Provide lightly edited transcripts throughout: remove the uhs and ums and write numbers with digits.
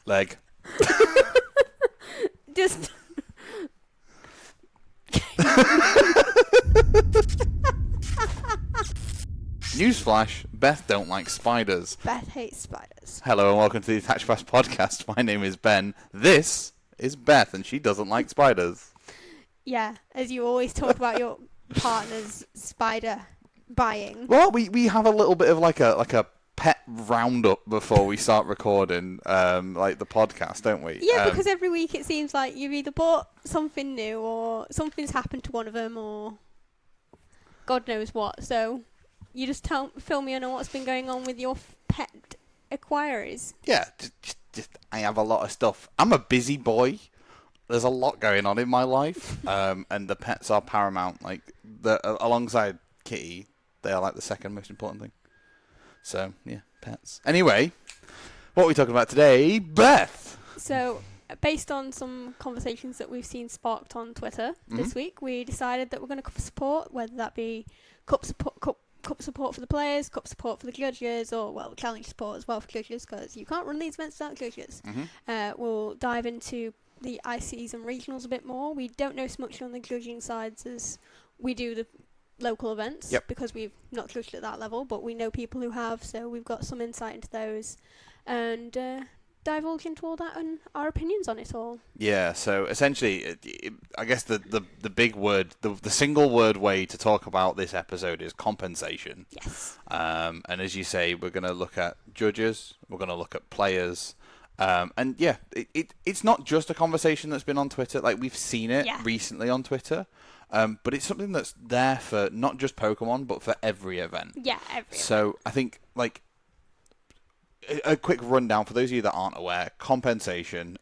Leg. Just... Newsflash, Beth don't like spiders. Beth hates spiders. Hello and welcome to the Attach Fast podcast. My name is Ben. This is Beth and she doesn't like spiders. Yeah, as you always talk about your partner's spider buying. Well, we have a little bit of like a pet roundup before we start recording like the podcast, don't we? Yeah, because every week it seems like you've either bought something new or something's happened to one of them or God knows what. So you just fill me in on what's been going on with your pet acquiries. Yeah, just I have a lot of stuff. I'm a busy boy. There's a lot going on in my life, and the pets are paramount. Like alongside Kitty, they are like the second most important thing. So yeah, pets. Anyway, what are we talking about today, Beth? So, based on some conversations that we've seen sparked on Twitter this week, we decided that we're going to cover support, whether that be cup support for the players, cup support for the judges, or, well, challenge support as well for judges, because you can't run these events without judges. We'll dive into the ICs and regionals a bit more. We don't know so much on the judging sides as we do the local events, because we've not judged at that level, but we know people who have, so we've got some insight into those, and divulge into all that and our opinions on it all. Yeah, so essentially, I guess the big word, the single word way to talk about this episode is compensation. Yes. And as you say, we're going to look at judges, we're going to look at players, and yeah, it's not just a conversation that's been on Twitter. Like, we've seen it recently on Twitter. But it's something that's there for not just Pokemon, but for every event. Yeah, every event. So I think, like, a quick rundown for those of you that aren't aware, compensation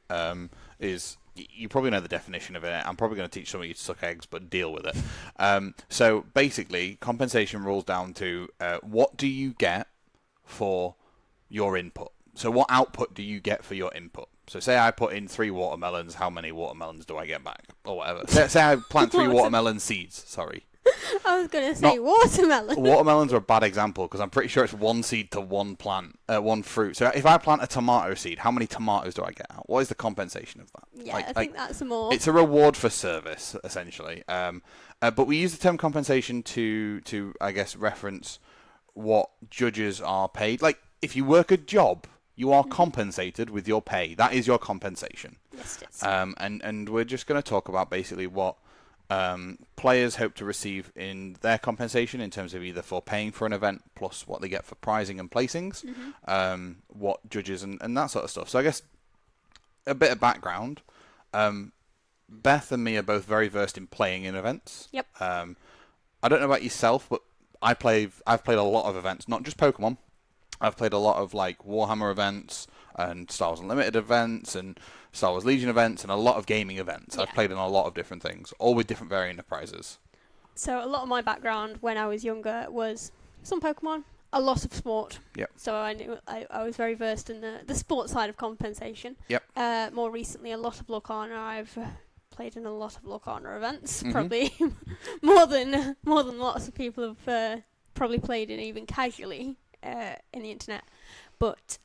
is, you probably know the definition of it. I'm probably going to teach some of you to suck eggs, but deal with it. So basically, compensation rules down to what do you get for your input? So what output do you get for your input? So say I put in 3 watermelons, how many watermelons do I get back? Or whatever. Say I plant 3 watermelon seeds, sorry. I was going to say watermelon. Watermelons are a bad example because I'm pretty sure it's 1 seed to 1 plant, 1 fruit. So if I plant a tomato seed, how many tomatoes do I get out? What is the compensation of that? Yeah, I think that's more. It's a reward for service, essentially. But we use the term compensation to I guess, reference what judges are paid. Like, if you work a job, you are compensated with your pay. That is your compensation. Yes, it is. And we're just going to talk about basically what players hope to receive in their compensation in terms of either for paying for an event plus what they get for prizing and placings, what judges and that sort of stuff. So I guess a bit of background. Beth and me are both very versed in playing in events. Yep. I don't know about yourself, but I've played a lot of events, not just Pokemon. I've played a lot of like Warhammer events and Star Wars Unlimited events and Star Wars Legion events and a lot of gaming events. I've played in a lot of different things, all with different variant of prizes. So a lot of my background when I was younger was some Pokemon, a lot of sport. Yep. So I knew I was very versed in the sport side of compensation. Yep. More recently, a lot of Luck Honor. I've played in a lot of Luck Honor events, probably more than lots of people have probably played in even casually. In the internet, but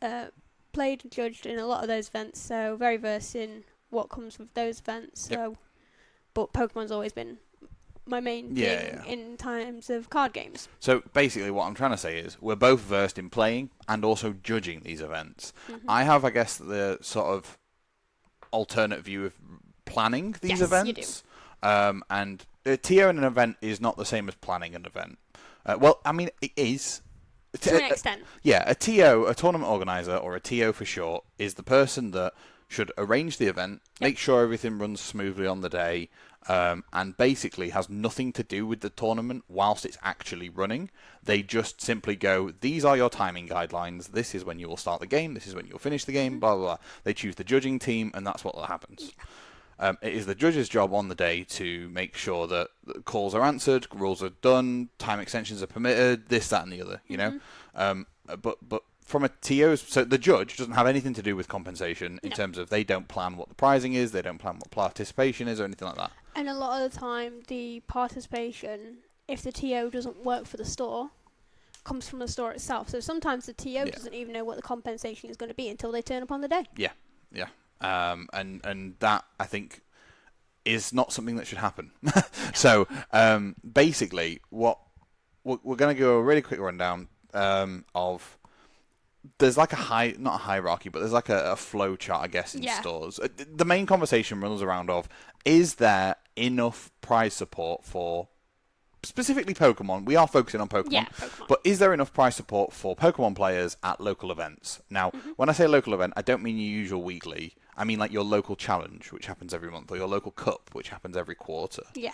played and judged in a lot of those events, so very versed in what comes with those events. So, but Pokemon's always been my main thing in times of card games. So basically what I'm trying to say is we're both versed in playing and also judging these events. I have, I guess, the sort of alternate view of planning these events. You do. And a TO in an event is not the same as planning an event. Well, I mean, it is. To an extent. Yeah, a TO, a tournament organizer, or a TO for short, is the person that should arrange the event, make sure everything runs smoothly on the day, and basically has nothing to do with the tournament whilst it's actually running. They just simply go, these are your timing guidelines, this is when you will start the game, this is when you'll finish the game, blah, blah, blah. They choose the judging team, and that's what happens. It is the judge's job on the day to make sure that calls are answered, rules are done, time extensions are permitted, this, that, and the other, you know? But from a TO's... So the judge doesn't have anything to do with compensation in terms of they don't plan what the prizing is, they don't plan what participation is, or anything like that. And a lot of the time, the participation, if the TO doesn't work for the store, comes from the store itself. So sometimes the TO doesn't even know what the compensation is going to be until they turn up on the day. Yeah. Yeah. And that, I think, is not something that should happen. So, basically, what we're going to go a really quick rundown of. There's like not a hierarchy, but there's like a flow chart, I guess, in stores. The main conversation runs around of, is there enough prize support for specifically Pokemon? We are focusing on Pokemon. Yeah, Pokemon. But is there enough prize support for Pokemon players at local events? Now, when I say local event, I don't mean your usual weekly. I mean like your local challenge, which happens every month, or your local cup, which happens every quarter. Yeah.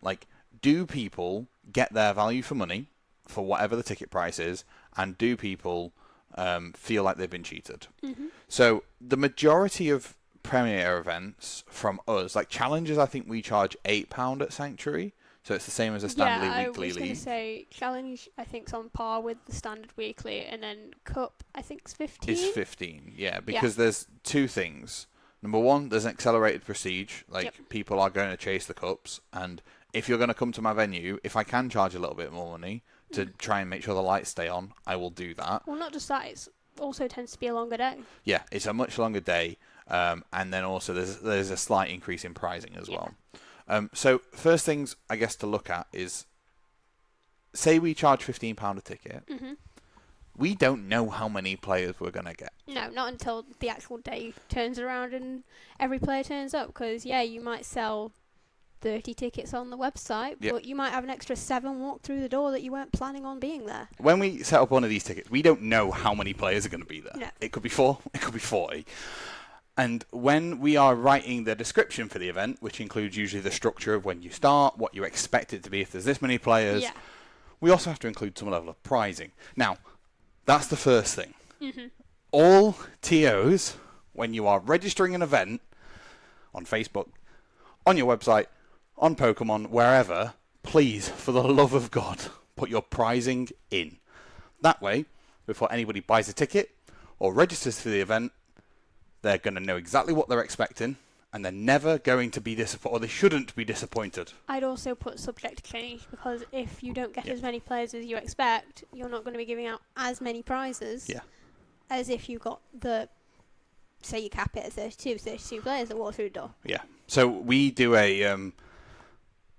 Like, do people get their value for money for whatever the ticket price is, and do people feel like they've been cheated? So the majority of Premier events from us, like challenges, I think we charge £8 at Sanctuary, so it's the same as a standard weekly I was going league. to say challenge, I think, is on par with the standard weekly, and then cup, I think, is 15. It's 15, yeah, because there's two things. Number one, there's an accelerated prestige, like people are going to chase the cups, and if you're going to come to my venue, if I can charge a little bit more money to try and make sure the lights stay on, I will do that. Well, not just that, it also tends to be a longer day. Yeah, it's a much longer day, and then also there's a slight increase in pricing as well. So first things, I guess, to look at is, say we charge £15 a ticket. We don't know how many players we're going to get. No, not until the actual day turns around and every player turns up, because, you might sell 30 tickets on the website, but you might have an extra 7 walk through the door that you weren't planning on being there. When we set up one of these tickets, we don't know how many players are going to be there. No. It could be 4, it could be 40. And when we are writing the description for the event, which includes usually the structure of when you start, what you expect it to be if there's this many players, we also have to include some level of pricing. Now, that's the first thing. All TOs, when you are registering an event on Facebook, on your website, on Pokemon, wherever, please, for the love of God, put your pricing in. That way, before anybody buys a ticket or registers for the event, they're going to know exactly what they're expecting, and they're never going to be disappointed, or they shouldn't be disappointed. I'd also put subject to change, because if you don't get as many players as you expect, you're not going to be giving out as many prizes as if you got say you cap it at 32 players that walk through the door. Yeah. So we do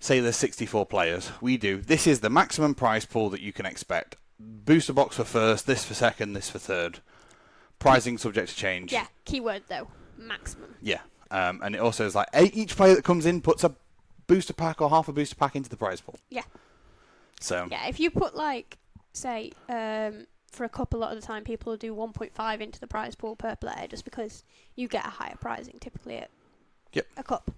say there's 64 players. This is the maximum prize pool that you can expect. Booster box for first, this for second, this for third. Pricing subject to change. Yeah, keyword though, maximum. Yeah. And it also is like each player that comes in puts a booster pack or half a booster pack into the prize pool. Yeah. So. Yeah, if you put say, for a cup, a lot of the time people will do 1.5 into the prize pool per player, just because you get a higher pricing typically at a cup.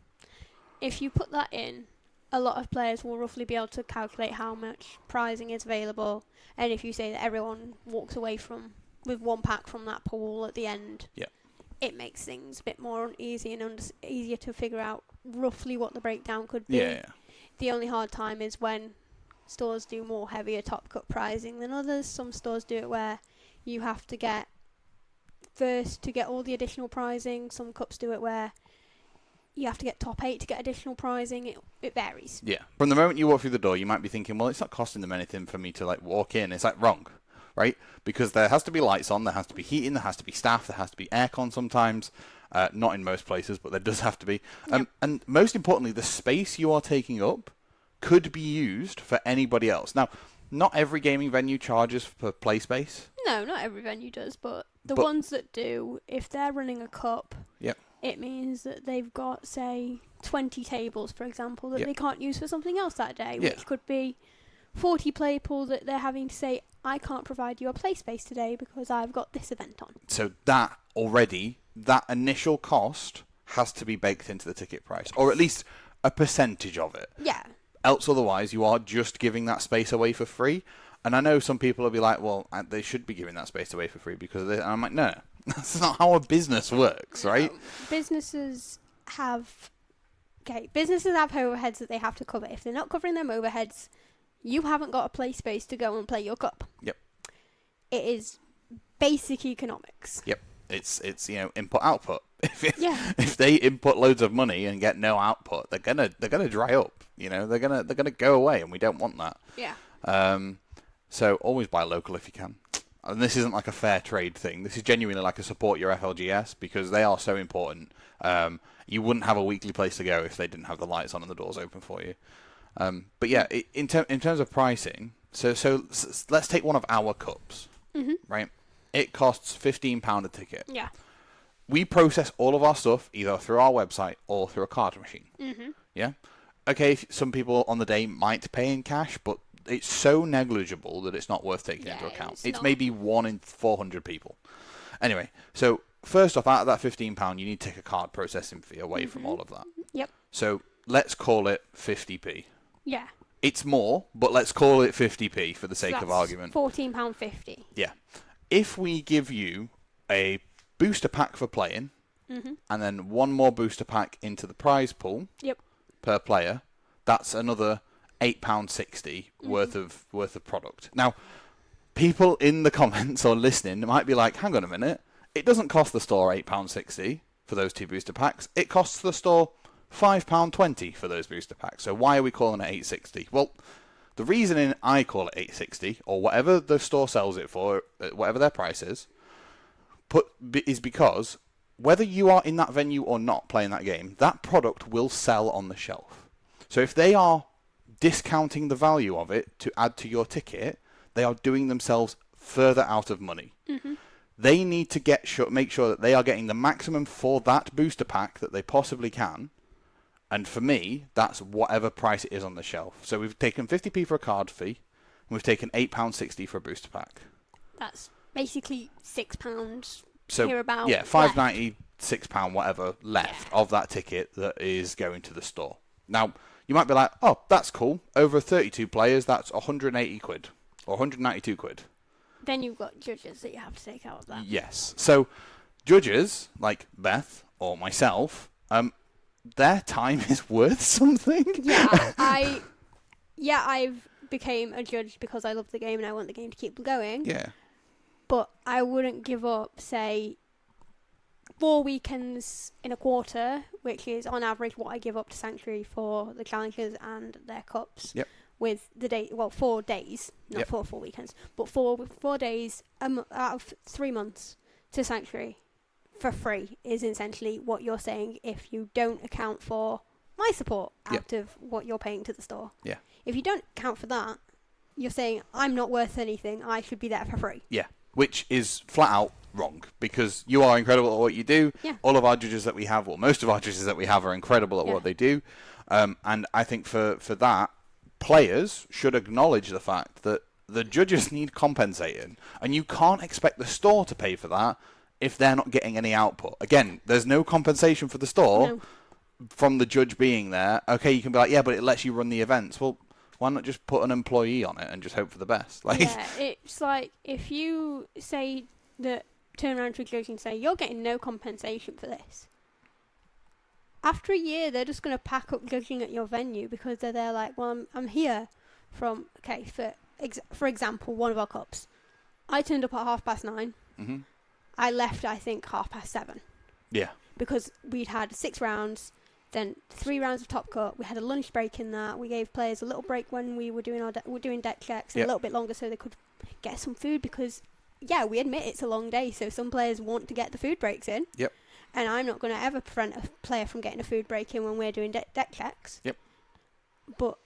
If you put that in, a lot of players will roughly be able to calculate how much pricing is available, and if you say that everyone walks away with 1 pack from that pool at the end, it makes things a bit more easy and easier to figure out roughly what the breakdown could be. Yeah. The only hard time is when stores do more heavier top cut pricing than others. Some stores do it where you have to get first to get all the additional pricing. Some cups do it where you have to get top 8 to get additional pricing. It varies. Yeah. From the moment you walk through the door, you might be thinking, well, it's not costing them anything for me to walk in. It's wrong, right? Because there has to be lights on, there has to be heating, there has to be staff, there has to be aircon sometimes. Not in most places, but there does have to be. And most importantly, the space you are taking up could be used for anybody else. Now, not every gaming venue charges for play space. No, not every venue does, but the ones that do, if they're running a cup, it means that they've got, say, 20 tables, for example, that they can't use for something else that day, which could be 40 play pool that they're having to say, I can't provide you a play space today because I've got this event on. So that initial cost has to be baked into the ticket price, or at least a percentage of it. Yeah. Else, otherwise, you are just giving that space away for free. And I know some people will be like, well, they should be giving that space away for free because of this. And I'm like, no, that's not how a business works, right? Businesses have overheads that they have to cover. If they're not covering them overheads, you haven't got a play space to go and play your cup. Yep. It is basic economics. Yep. It's input output. If they input loads of money and get no output, they're gonna dry up. They're gonna go away, and we don't want that. Yeah. So always buy local if you can. and this isn't like a fair trade thing. This is genuinely like a support your FLGS because they are so important. You wouldn't have a weekly place to go if they didn't have the lights on and the doors open for you. But yeah, in terms of pricing, so let's take one of our cups, right? It costs £15 a ticket. Yeah. We process all of our stuff either through our website or through a card machine. Yeah. Okay, some people on the day might pay in cash, but it's so negligible that it's not worth taking into account. It's maybe 1 in 400 people. Anyway, so first off, out of that £15, you need to take a card processing fee away from all of that. Yep. So let's call it 50p. Yeah. It's more, but let's call it 50p for the sake of argument. £14.50. Yeah. If we give you a booster pack for playing, and then one more booster pack into the prize pool per player, that's another £8.60 worth of product. Now, people in the comments or listening might be like, hang on a minute, it doesn't cost the store £8.60 for those 2 booster packs. It costs the store £5.20 for those booster packs. So why are we calling it £8.60? Well, the reasoning I call it £8.60, or whatever the store sells it for, whatever their price is because whether you are in that venue or not playing that game, that product will sell on the shelf. So if they are discounting the value of it to add to your ticket, they are doing themselves further out of money. They need to make sure that they are getting the maximum for that booster pack that they possibly can. And for me, that's whatever price it is on the shelf. So we've taken 50p for a card fee, and we've taken £8.60 for a booster pack. That's basically £6 so, hereabout. Yeah, £5.90, £6 whatever left of that ticket that is going to the store. Now, you might be like, oh, that's cool. Over 32 players, that's 180 quid or 192 quid. Then you've got judges that you have to take out of that. Yes. So judges like Beth or myself, their time is worth something. Yeah, I've became a judge because I love the game and I want the game to keep going. Yeah. But I wouldn't give up, say, 4 weekends in a quarter, which is on average what I give up to Sanctuary for the challenges and their cups. Yep. With the 4 days, not 4 full weekends, but 4 days out of 3 months to Sanctuary for free is essentially what you're saying if you don't account for my support out of what you're paying to the store. Yeah. If you don't account for that, you're saying I'm not worth anything. I should be there for free. Yeah. Which is flat out wrong because you are incredible at what you do. Yeah. All of our judges that we have, or most of our judges that we have, are incredible at what they do. And I think for that, players should acknowledge the fact that the judges need compensating, and you can't expect the store to pay for that if they're not getting any output. Again, there's no compensation for the store from the judge being there. Okay, you can be like, yeah, but it lets you run the events. Well, why not just put an employee on it and just hope for the best? Like, yeah, it's like if you say that, turn around to a judge and say, you're getting no compensation for this. After a year, they're just going to pack up judging at your venue because they're there like, well, I'm here from, okay, for example, one of our cups. I turned up at 9:30. Mm-hmm. I left, I think, 7:30. Yeah. Because we'd had 6 rounds, then 3 rounds of Top Cut. We had a lunch break in that. We gave players a little break when we were doing doing deck checks, and a little bit longer so they could get some food because, yeah, we admit it's a long day, so some players want to get the food breaks in. Yep. And I'm not going to ever prevent a player from getting a food break in when we're doing deck checks. Yep. But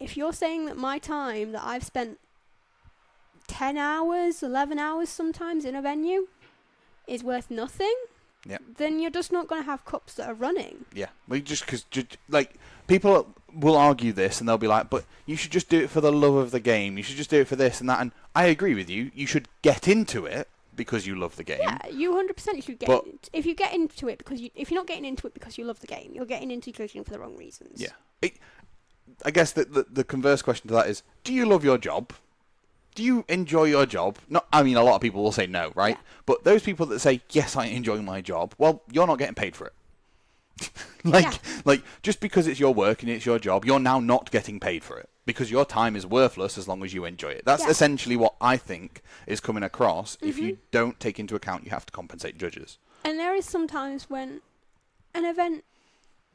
if you're saying that my time that I've spent 10 hours, 11 hours sometimes in a venue is worth nothing, then you're just not going to have cups that are running. Yeah. Just because, like, people will argue this and they'll be like, but you should just do it for the love of the game. You should just do it for this and that. And I agree with you. You should get into it because you love the game. Yeah, you 100% should get if you get into it if you're not getting into it because you love the game, you're getting into judging for the wrong reasons. Yeah. I guess the converse question to that is, do you love your job? Do you enjoy your job? I mean, a lot of people will say no, right? Yeah. But those people that say, yes, I enjoy my job, well, you're not getting paid for it. Like, just because it's your work and it's your job, you're now not getting paid for it because your time is worthless as long as you enjoy it. That's essentially what I think is coming across. If you don't take into account you have to compensate judges. And there is sometimes when an event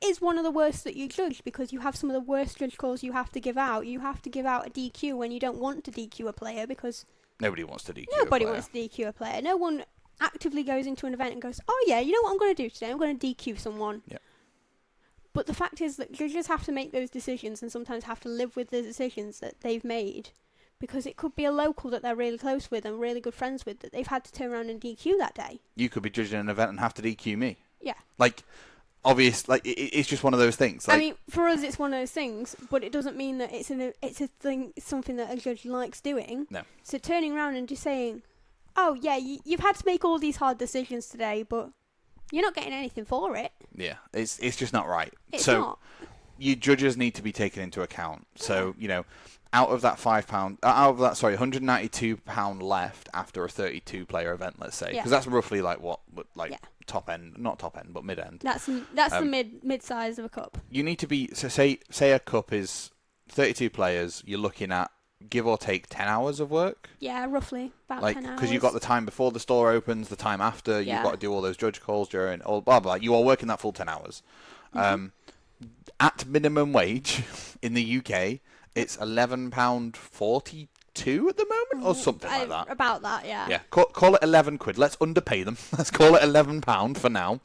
is one of the worst that you judge because you have some of the worst judge calls you have to give out. You have to give out a DQ when you don't want to DQ a player because Nobody wants to DQ Nobody a player. wants to DQ a player. No one actively goes into an event and goes, oh yeah, you know what I'm going to do today? I'm going to DQ someone. Yeah. But the fact is that judges have to make those decisions and sometimes have to live with the decisions that they've made, because it could be a local that they're really close with and really good friends with that they've had to turn around and DQ that day. You could be judging an event and have to DQ me. Yeah. Like, it's just one of those things. Like, I mean, for us, it's one of those things, but it doesn't mean that it's something that a judge likes doing. No. So turning around and just saying, oh yeah, you've had to make all these hard decisions today, but you're not getting anything for it. Yeah, it's just not right. It's so not. Your judges need to be taken into account. So, out of that £192 left after a 32-player event, let's say, because that's roughly like top end, not top end, but mid end. That's the mid size of a cup. You need to be, so say a cup is 32 players, you're looking at give or take 10 hours of work. Yeah, roughly about 10 hours. Because you've got the time before the store opens, the time after, Yeah. you've got to do all those judge calls during, all blah blah. You are working that full 10 hours. Mm-hmm. At minimum wage in the UK, it's £11.42 at the moment, or something like that. About that, yeah. Yeah, call it 11 quid. Let's underpay them. Let's call it £11 for now.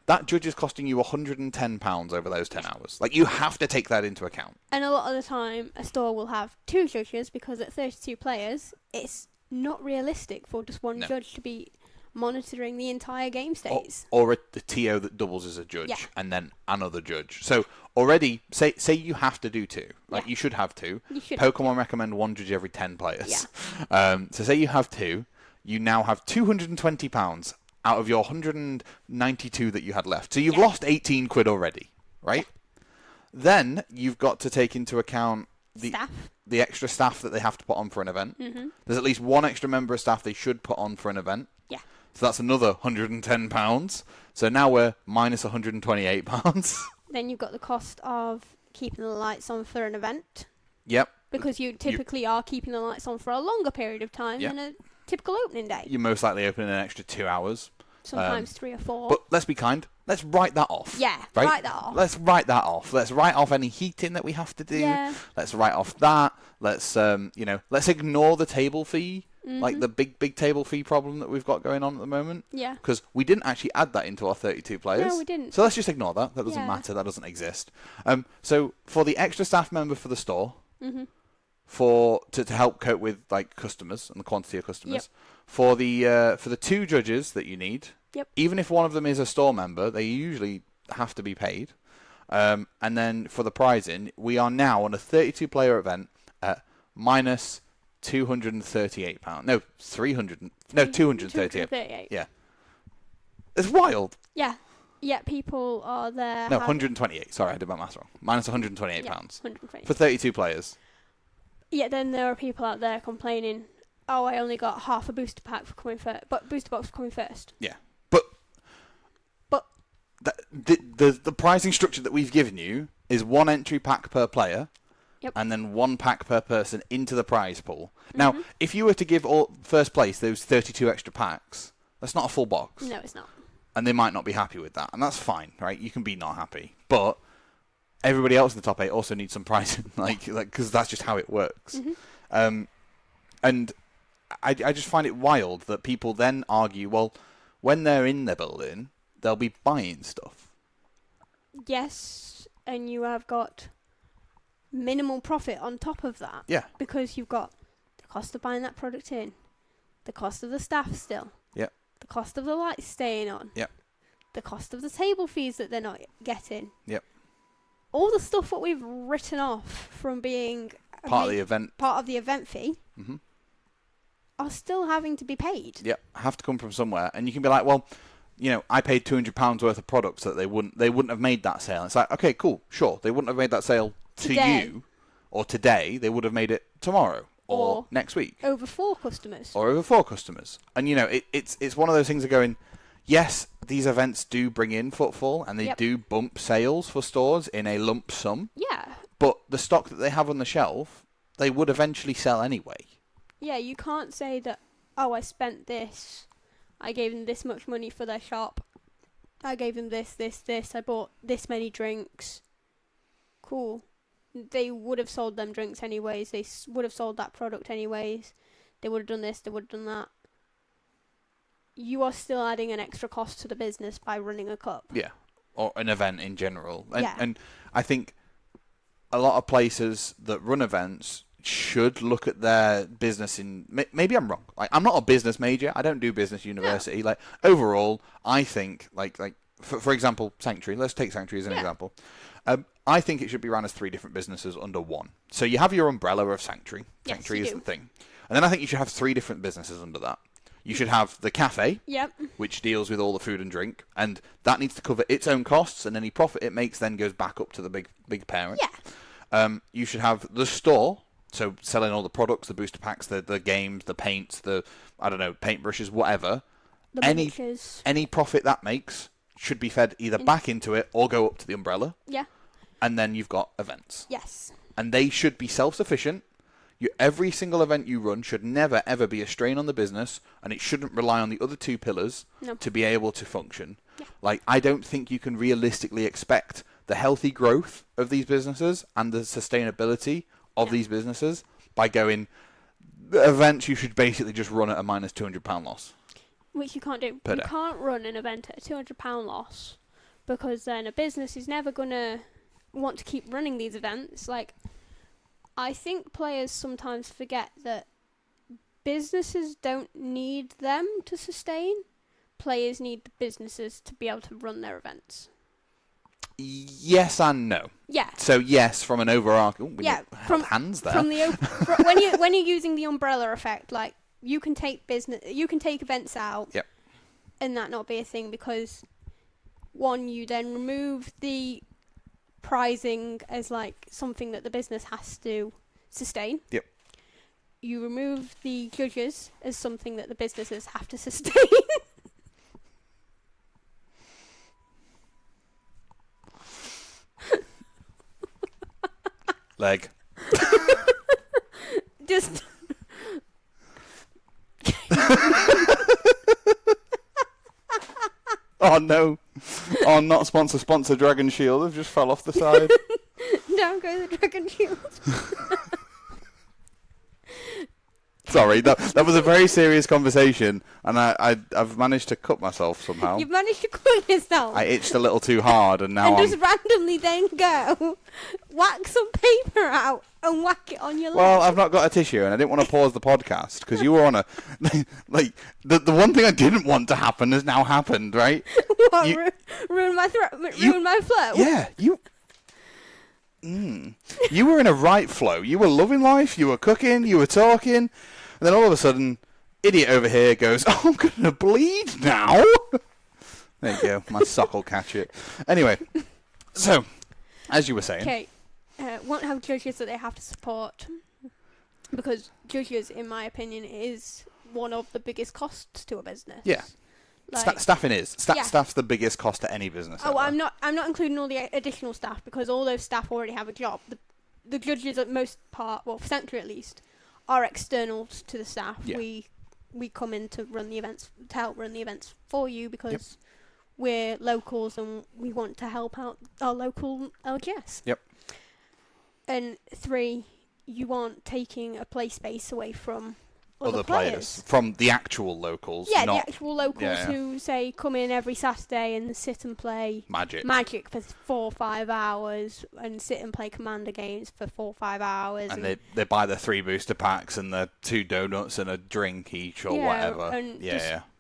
That judge is costing you £110 over those 10 hours. Like, you have to take that into account. And a lot of the time, a store will have 2 judges because at 32 players, it's not realistic for just one judge to be monitoring the entire game states. Or the TO that doubles as a judge, Yeah. and then another judge. So already, say you have to do 2. Like, you should have 2. You should. Pokemon recommend 1 judge every 10 players. Yeah. So say you have 2, you now have £220 out of your 192 that you had left. So you've lost 18 quid already, right? Yeah. Then you've got to take into account the extra staff that they have to put on for an event. Mm-hmm. There's at least 1 extra member of staff they should put on for an event. Yeah. So that's another £110. So now we're minus £128. Then you've got the cost of keeping the lights on for an event. Yep. Because you typically are keeping the lights on for a longer period of time than a typical opening day. You're most likely opening an extra 2 hours. Sometimes 3 or 4. But let's be kind. Let's write that off. Yeah, right? write that off. Let's write that off. Let's write off any heating that we have to do. Yeah. Let's write off that. Let's let's ignore the table fee, like the big table fee problem that we've got going on at the moment. Yeah. Because we didn't actually add that into our 32 players. No, we didn't. So let's just ignore that. That doesn't matter. That doesn't exist. So for the extra staff member for the store, to help cope with like customers and the quantity of customers, for the 2 judges that you need. Yep. Even if one of them is a store member, they usually have to be paid. And then for the prizing, we are now on a 32-player event at minus £238. No, 238. Yeah. It's wild. Yeah. Yeah, people are there. No, 128. Sorry, I did my maths wrong. Minus £128 £128 for 32 players. Yeah, then there are people out there complaining, oh, I only got half a booster pack for coming first, but booster box for coming first. Yeah. But the pricing structure that we've given you is 1 entry pack per player, and then 1 pack per person into the prize pool. Now, if you were to give first place those 32 extra packs, that's not a full box. No, it's not. And they might not be happy with that, and that's fine, right? You can be not happy, but everybody else in the top 8 also needs some pricing, because that's just how it works. And I just find it wild that people then argue, well, when they're in the building, they'll be buying stuff. Yes, and you have got minimal profit on top of that. Yeah. Because you've got the cost of buying that product in, the cost of the staff still. Yep. The cost of the lights staying on. Yep. The cost of the table fees that they're not getting. Yep. All the stuff that we've written off from being part of the event fee are still having to be paid. Yep, have to come from somewhere, and you can be like, well, I paid £200 worth of products that they wouldn't have made that sale. It's like, okay, cool, sure, they wouldn't have made that sale today. To you or today. They would have made it tomorrow or next week over 4 customers. And it's one of those things of going, yes, these events do bring in footfall and they do bump sales for stores in a lump sum. Yeah. But the stock that they have on the shelf, they would eventually sell anyway. Yeah, you can't say that, oh, I spent this, I gave them this much money for their shop, I gave them this, I bought this many drinks. Cool. They would have sold them drinks anyways, they would have sold that product anyways. they would have done this, they would have done that. You are still adding an extra cost to the business by running a cup. Yeah, or an event in general. Yeah. And I think a lot of places that run events should look at their business in... Maybe I'm wrong. Like, I'm not a business major. I don't do business university. No. Like, overall, I think, like for example, Sanctuary. Let's take Sanctuary as an example. I think it should be run as 3 different businesses under one. So you have your umbrella of Sanctuary. Yes, Sanctuary you is do. the thing. And then I think you should have 3 different businesses under that. You should have the cafe, Yep. which deals with all the food and drink, and that needs to cover its own costs, and any profit it makes then goes back up to the big parent. Yeah. You should have the store, so selling all the products, the booster packs, the games, the paints, the paintbrushes, whatever. The miniatures. Any profit that makes should be fed either back into it or go up to the umbrella. Yeah. And then you've got events. Yes. And they should be self-sufficient. Every single event you run should never, ever be a strain on the business, and it shouldn't rely on the other 2 pillars to be able to function. Yeah. Like, I don't think you can realistically expect the healthy growth of these businesses and the sustainability of these businesses by going, the events you should basically just run at a minus £200 loss. Which you can't do. Per You day. can't run an event at a £200 loss, because then a business is never going to want to keep running these events. Like, I think players sometimes forget that businesses don't need them to sustain. Players need the businesses to be able to run their events. Yes and no. Yeah. So yes, from an overarching... From hands there. From the when you're using the umbrella effect, like, you can take events out. Yep. And that not be a thing, because one, you then remove the prizing as like something that the business has to sustain. Yep. You remove the judges as something that the businesses have to sustain. Leg. Just Oh no. Oh, not sponsor Dragon Shield. I've just fell off the side. down goes the dragon shield. Sorry, that was a very serious conversation, and I've managed to cut myself somehow. You've managed to cut yourself. I itched a little too hard, and now and just randomly then go whack some paper out and whack it on your leg. Well, I've not got a tissue, and I didn't want to pause the podcast because you were on a like the one thing I didn't want to happen has now happened, right? What, ruin my throat, ruin my flow. Yeah, you were in a right flow. You were loving life. You were cooking. You were talking, and then all of a sudden, idiot over here goes, "Oh, I'm gonna bleed now." There you go. My sock will catch it. Anyway, so as you were saying. Okay. Won't have judges that they have to support, because judges, in my opinion, is one of the biggest costs to a business. Yeah, like, staffing is yeah. Staff's the biggest cost to any business. Oh, ever. I'm not including all the additional staff, because all those staff already have a job. The judges, at most part, well, for Sanctuary at least, are external to the staff. Yeah. We come in to run the events, to help run the events for you, because we're locals and we want to help out our local LGS. Yep. And 3, you aren't taking a play space away from other players. From the actual locals. Yeah, not the actual locals who, say, come in every Saturday and sit and play Magic for 4 or 5 hours, and sit and play Commander games for 4 or 5 hours. And they buy the 3 booster packs and the 2 donuts and a drink each or whatever. And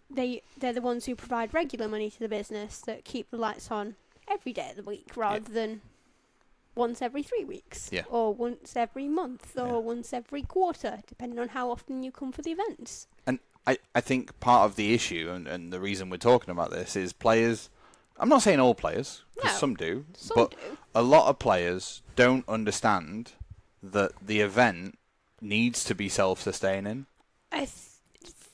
they're the ones who provide regular money to the business, that keep the lights on every day of the week, rather than once every 3 weeks, or once every month, or once every quarter, depending on how often you come for the events. And I think part of the issue, and the reason we're talking about this, is players. I'm not saying all players, because some do, but a lot of players don't understand that the event needs to be self-sustaining.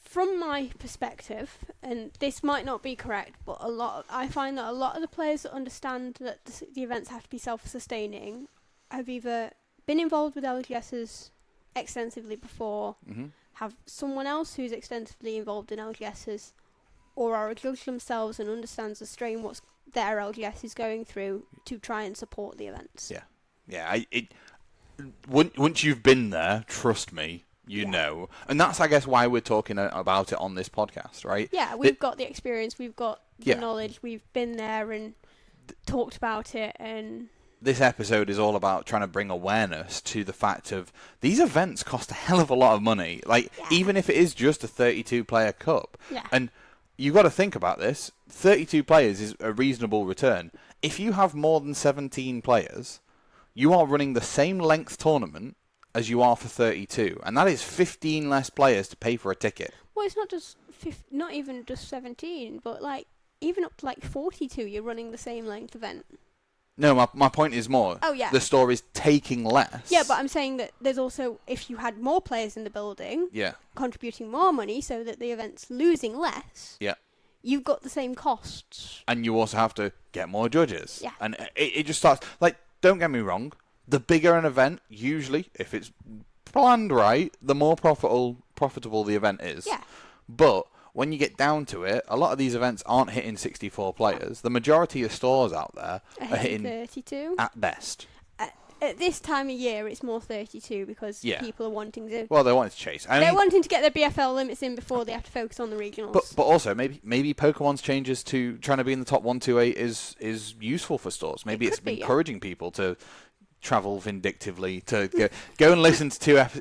From my perspective, and this might not be correct, but I find that a lot of the players that understand that the events have to be self-sustaining have either been involved with LGSs extensively before, have someone else who's extensively involved in LGSs, or are a judge themselves and understands the strain what their LGS is going through to try and support the events. Yeah. Once you've been there, trust me, you know. And that's, I guess, why we're talking about it on this podcast, right? Yeah, we've got the experience, we've got the knowledge, we've been there and talked about it. And this episode is all about trying to bring awareness to the fact of these events cost a hell of a lot of money. Like, even if it is just a 32-player cup. Yeah. And you've got to think about this. 32 players is a reasonable return. If you have more than 17 players, you are running the same length tournament as you are for 32, and that is 15 less players to pay for a ticket. Well, it's not just not even just 17, but like even up to like 42, you're running the same length event. No, my point is more. Oh yeah. The store is taking less. Yeah, but I'm saying that there's also, if you had more players in the building, contributing more money, so that the event's losing less. Yeah. You've got the same costs. And you also have to get more judges. Yeah. And it just starts like. Don't get me wrong. The bigger an event, usually, if it's planned right, the more profitable the event is. Yeah. But when you get down to it, a lot of these events aren't hitting 64 players. The majority of stores out there are hitting 32 at best. At this time of year, it's more 32 because people are wanting to. Well, they want to chase. They're wanting to get their BFL limits in before they have to focus on the regionals. But also maybe Pokemon's changes to trying to be in the top 128 is useful for stores. Maybe it's encouraging people to travel vindictively to go and listen to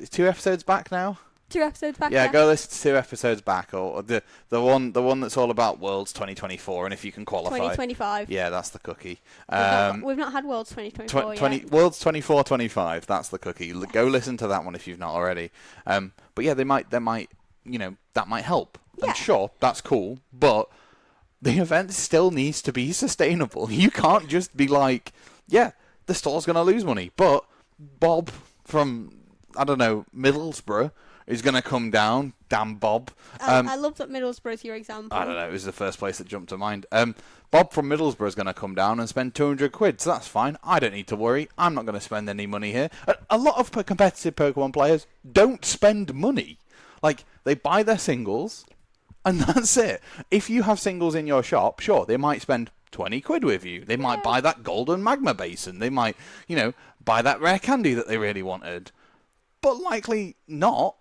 two episodes back now. 2 episodes back. Yeah, go listen to 2 episodes back, or the one that's all about Worlds 2024, and if you can qualify. 2025. Yeah, that's the cookie. We've not had Worlds 2024 yet. Worlds 24-25. That's the cookie. Yes. Go listen to that one if you've not already. But yeah, they might that might help. Yeah. And sure, that's cool, but the event still needs to be sustainable. You can't just be like, yeah, the store's going to lose money, but Bob from, I don't know, Middlesbrough is going to come down. Damn Bob. I love that Middlesbrough is your example. I don't know. It was the first place that jumped to mind. Bob from Middlesbrough is going to come down and spend 200 quid, so that's fine. I don't need to worry. I'm not going to spend any money here. A lot of competitive Pokemon players don't spend money. Like, they buy their singles, and that's it. If you have singles in your shop, sure, they might spend 20 quid with you. They might buy that golden magma basin. They might, buy that rare candy that they really wanted. But likely not.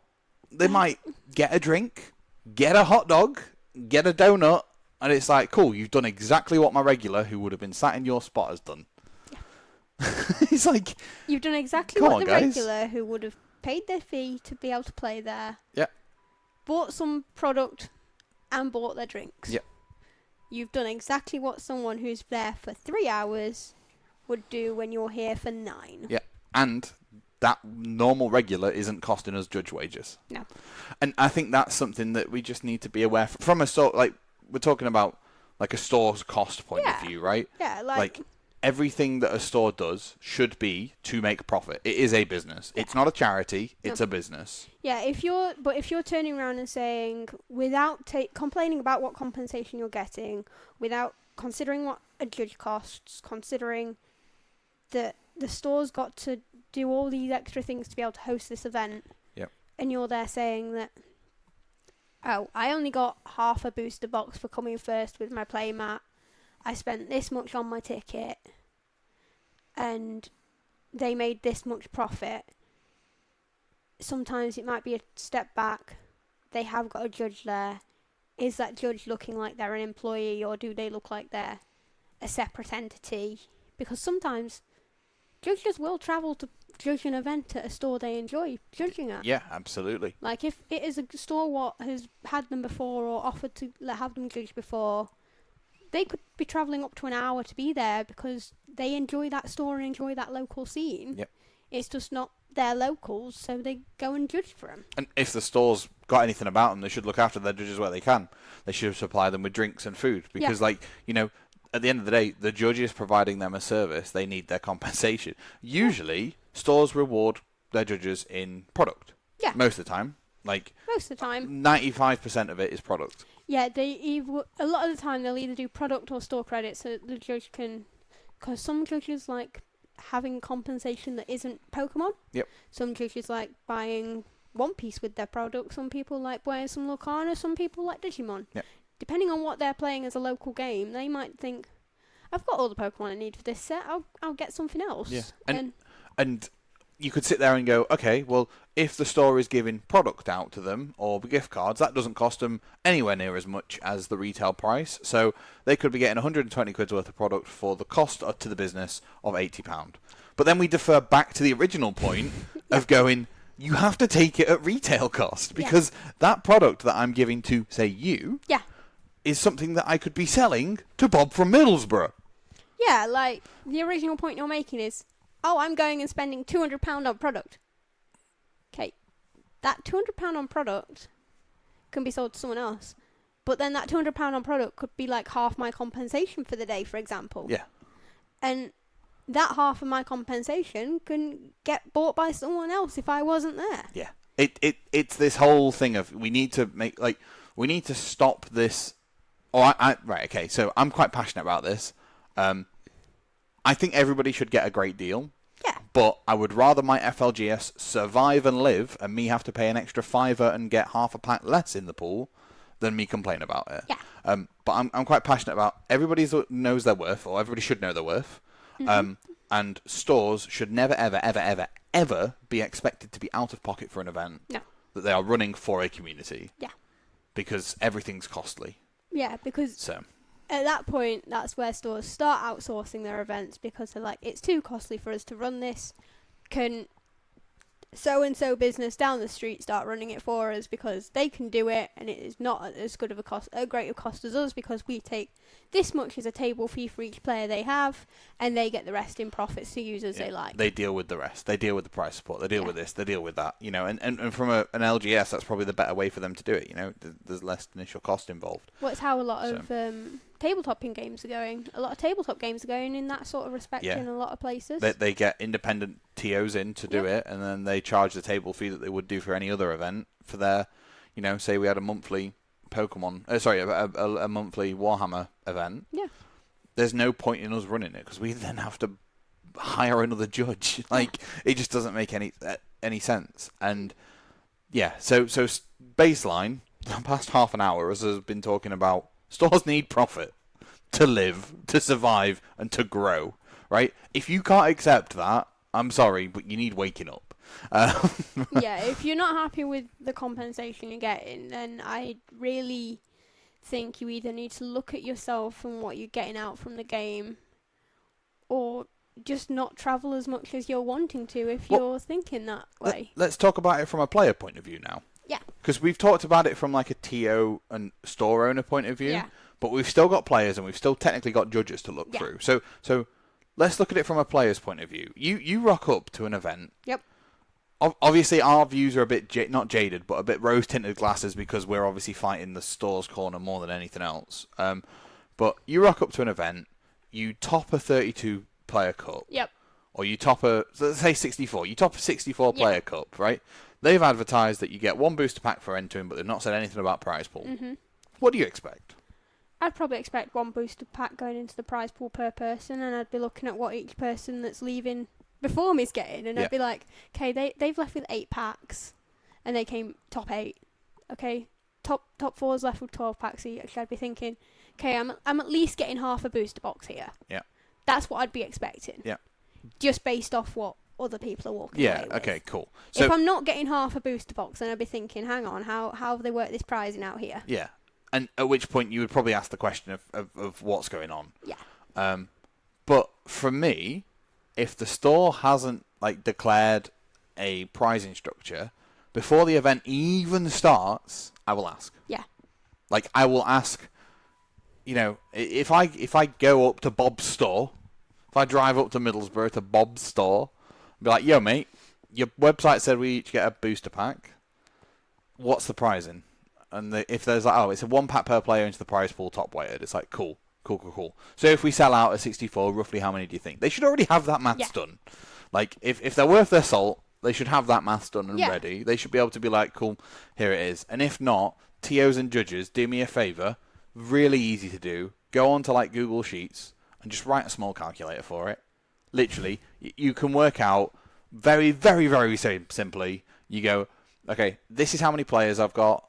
They might get a drink, get a hot dog, get a donut, and it's like, cool, you've done exactly what my regular, who would have been sat in your spot, has done. Yeah. It's like... You've done exactly what the regular, who would have paid their fee to be able to play there. Yeah. Bought some product and bought their drinks. Yeah. You've done exactly what someone who's there for 3 hours would do when you're here for 9. Yeah. And that normal regular isn't costing us judge wages. No. And I think that's something that we just need to be aware from a store. Like, we're talking about like a store's cost point of view, right? Yeah, like everything that a store does should be to make profit. It is a business. It's not a charity. It's a business. Yeah, if you're turning around and saying, without complaining about what compensation you're getting, without considering what a judge costs, considering that the store's got to do all these extra things to be able to host this event, and you're there saying that, oh, I only got half a booster box for coming first with my playmat. I spent this much on my ticket, and they made this much profit. Sometimes it might be a step back. They have got a judge there. Is that judge looking like they're an employee, or do they look like they're a separate entity? Because sometimes judges will travel to judge an event at a store they enjoy judging at. Yeah, absolutely. Like, if it is a store what has had them before or offered to have them judge before, they could be travelling up to an hour to be there because they enjoy that store and enjoy that local scene. Yep. It's just not their locals, so they go and judge for them. And if the store's got anything about them, they should look after their judges where they can. They should supply them with drinks and food because, at the end of the day, the judge is providing them a service. They need their compensation. Usually, stores reward their judges in product. Yeah. Most of the time. Most of the time. 95% of it is product. Yeah, a lot of the time they'll either do product or store credit so that the judge can... Because some judges like having compensation that isn't Pokemon. Yep. Some judges like buying One Piece with their product. Some people like buying some Lorcana. Some people like Digimon. Yep. Depending on what they're playing as a local game, they might think, I've got all the Pokemon I need for this set. I'll get something else. Yeah. And you could sit there and go, okay, well, if the store is giving product out to them or gift cards, that doesn't cost them anywhere near as much as the retail price. So they could be getting 120 quid's worth of product for the cost to the business of £80. But then we defer back to the original point of going, you have to take it at retail cost because that product that I'm giving to, say, you, is something that I could be selling to Bob from Middlesbrough. Yeah, like the original point you're making is, oh, I'm going and spending £200 on product. Okay, that £200 on product can be sold to someone else. But then that £200 on product could be like half my compensation for the day, for example. Yeah. And that half of my compensation can get bought by someone else if I wasn't there. Yeah. It's this whole thing of we need to stop this. Right, okay, so I'm quite passionate about this. I think everybody should get a great deal. Yeah. But I would rather my FLGS survive and live and me have to pay an extra £5 and get half a pack less in the pool than me complain about it. Yeah. But I'm quite passionate about everybody knows their worth, or everybody should know their worth. Mm-hmm. And stores should never, ever, ever, ever, ever be expected to be out of pocket for an event that they are running for a community. Yeah. Because everything's costly. Yeah, because at that point, that's where stores start outsourcing their events because they're like, it's too costly for us to run this. Can so-and-so business down the street start running it for us because they can do it and it is not as good of a great cost as us because we take this much as a table fee for each player they have and they get the rest in profits to use as they like. They deal with the rest. They deal with the price support. They deal with this. They deal with that. And from an LGS, that's probably the better way for them to do it. There's less initial cost involved. Well, it's how a lot of tabletop games are going. A lot of tabletop games are going in that sort of respect in a lot of places. They get independent TOs in to do it, and then they charge the table fee that they would do for any other event for their, say we had a monthly a monthly Warhammer event. Yeah. There's no point in us running it because we then have to hire another judge. It just doesn't make any sense. And so baseline, the past half an hour has been talking about stores need profit to live, to survive, and to grow. Right? If you can't accept that, I'm sorry, but you need waking up. If you're not happy with the compensation you're getting, then I really think you either need to look at yourself and what you're getting out from the game, or just not travel as much as you're wanting to if you're thinking that way. Let's talk about it from a player point of view now. Yeah. Because we've talked about it from like a TO and store owner point of view, but we've still got players and we've still technically got judges to look through. So let's look at it from a player's point of view. You rock up to an event. Yep. Obviously, our views are a bit, not jaded, but a bit rose-tinted glasses because we're obviously fighting the store's corner more than anything else. But you rock up to an event, you top a 32-player cup. Yep. Or you top let's say 64. You top a 64-player cup, right? They've advertised that you get one booster pack for entering, but they've not said anything about prize pool. Mm-hmm. What do you expect? I'd probably expect one booster pack going into the prize pool per person, and I'd be looking at what each person that's leaving before me's getting, and I'd be like, okay, they've left with 8 packs, and they came top 8. Okay, top 4's left with 12 packs each. I'd be thinking, okay, I'm at least getting half a booster box here. Yeah. That's what I'd be expecting. Yeah. Just based off what other people are walking away with. Okay, cool. So if I'm not getting half a booster box, then I'd be thinking, hang on, how have they worked this pricing out here? Yeah. And at which point you would probably ask the question of what's going on. Yeah. But for me, if the store hasn't declared a pricing structure before the event even starts, I will ask. Yeah. I will ask. If I go up to Bob's store, if I drive up to Middlesbrough to Bob's store, I'll be like, yo mate, your website said we each get a booster pack. What's the pricing? And if there's it's a 1 pack per player into the prize pool top weighted, it's like cool. So if we sell out at 64, roughly how many do you think? They should already have that maths done. If they're worth their salt, they should have that maths done and ready. They should be able to be like, cool, here it is. And if not, TOs and judges, do me a favour, really easy to do. Go on to Google Sheets and just write a small calculator for it. Literally, you can work out very, very, very simply. You go, okay, this is how many players I've got.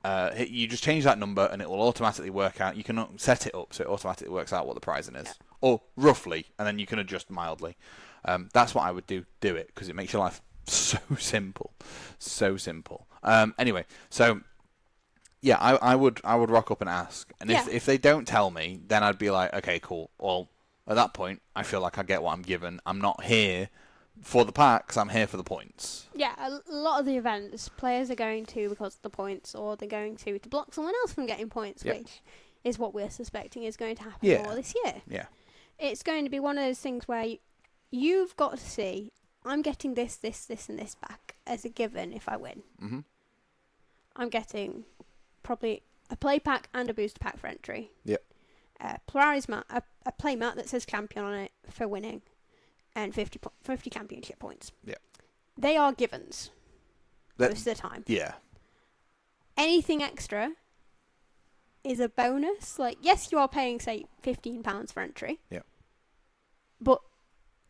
You just change that number and it will automatically work out. You can set it up so it automatically works out what the pricing is, or roughly, and then you can adjust mildly. That's what I would do. Do it because it makes your life so simple, so simple. Anyway, so yeah, I would rock up and ask, and if they don't tell me, then I'd be like, okay, cool. Well, at that point, I feel like I get what I'm given. I'm not here for the packs, I'm here for the points. Yeah, a lot of the events, players are going to because of the points, or they're going to block someone else from getting points, which is what we're suspecting is going to happen more this year. Yeah. It's going to be one of those things where you've got to see, I'm getting this, and this back as a given if I win. Mm-hmm. I'm getting probably a play pack and a booster pack for entry. Yep. Polaris mat, a play mat that says champion on it for winning. And 50 championship points. Yeah. They are givens most of the time. Yeah. Anything extra is a bonus. Like, yes, you are paying, say, £15 for entry. Yeah. But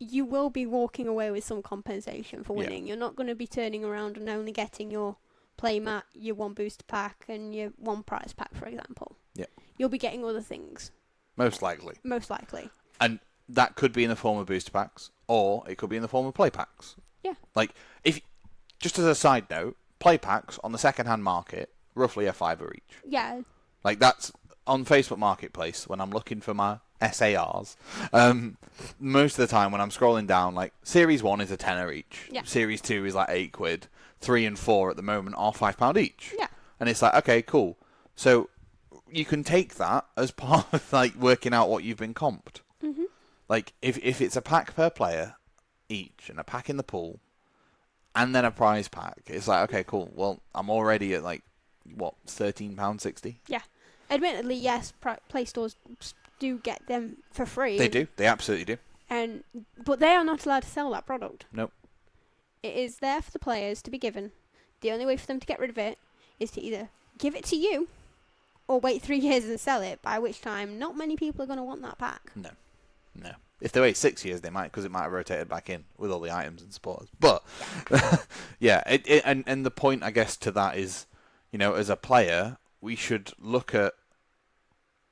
you will be walking away with some compensation for winning. You're not going to be turning around and only getting your play mat, your one booster pack, and your one prize pack, for example. Yeah. You'll be getting other things. Most likely. And that could be in the form of booster packs, or it could be in the form of play packs. Yeah. Like, just as a side note, play packs on the second-hand market, roughly a £5 each. Yeah. Like, that's on Facebook Marketplace when I'm looking for my SARs. Most of the time when I'm scrolling down, like, Series 1 is a tenner each. Yeah. Series 2 is like £8. 3 and 4 at the moment are £5 each. Yeah. And it's like, okay, cool. So you can take that as part of, like, working out what you've been comped. Mm-hmm. Like, if it's a pack per player each, and a pack in the pool, and then a prize pack, it's like, okay, cool. Well, I'm already at, like, what, £13.60? Yeah. Admittedly, yes, Play stores do get them for free. They do. They absolutely do. But they are not allowed to sell that product. Nope. It is there for the players to be given. The only way for them to get rid of it is to either give it to you, or wait 3 years and sell it, by which time not many people are going to want that pack. No. If they wait 6 years, they might, because it might have rotated back in with all the items and supporters. But, yeah, and the point, I guess, to that is, you know, as a player, we should look at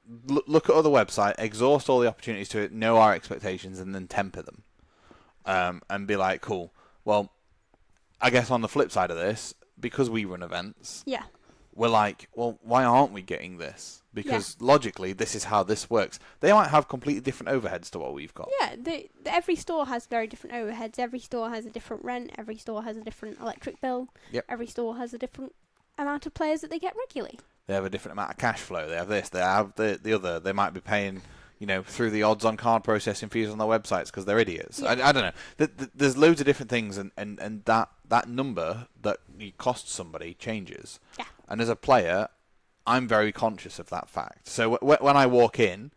other websites, exhaust all the opportunities to know our expectations, and then temper them. And be like, cool, well, I guess on the flip side of this, because we run events, we're like, well, why aren't we getting this? Because logically, this is how this works. They might have completely different overheads to what we've got. Yeah, every store has very different overheads. Every store has a different rent. Every store has a different electric bill. Yep. Every store has a different amount of players that they get regularly. They have a different amount of cash flow. They have this. They have the other. They might be paying, you know, through the odds on card processing fees on their websites because they're idiots. Yeah. I don't know. There's loads of different things, and that number that you cost somebody changes. Yeah. And as a player, I'm very conscious of that fact. So when I walk in,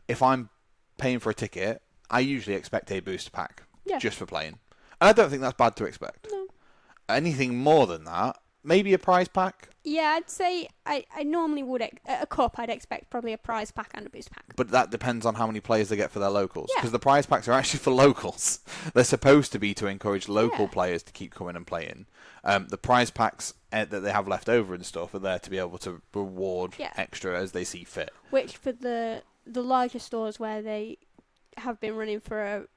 if I'm paying for a ticket, I usually expect a booster pack just for playing. And I don't think that's bad to expect. No. Anything more than that, maybe a prize pack. Yeah, I'd say I normally would, a cup, I'd expect probably a prize pack and a booster pack. But that depends on how many players they get for their locals. Because the prize packs are actually for locals. They're supposed to be to encourage local players to keep coming and playing. The prize packs that they have left over and stuff are there to be able to reward extra as they see fit. Which for the larger stores where they have been running for a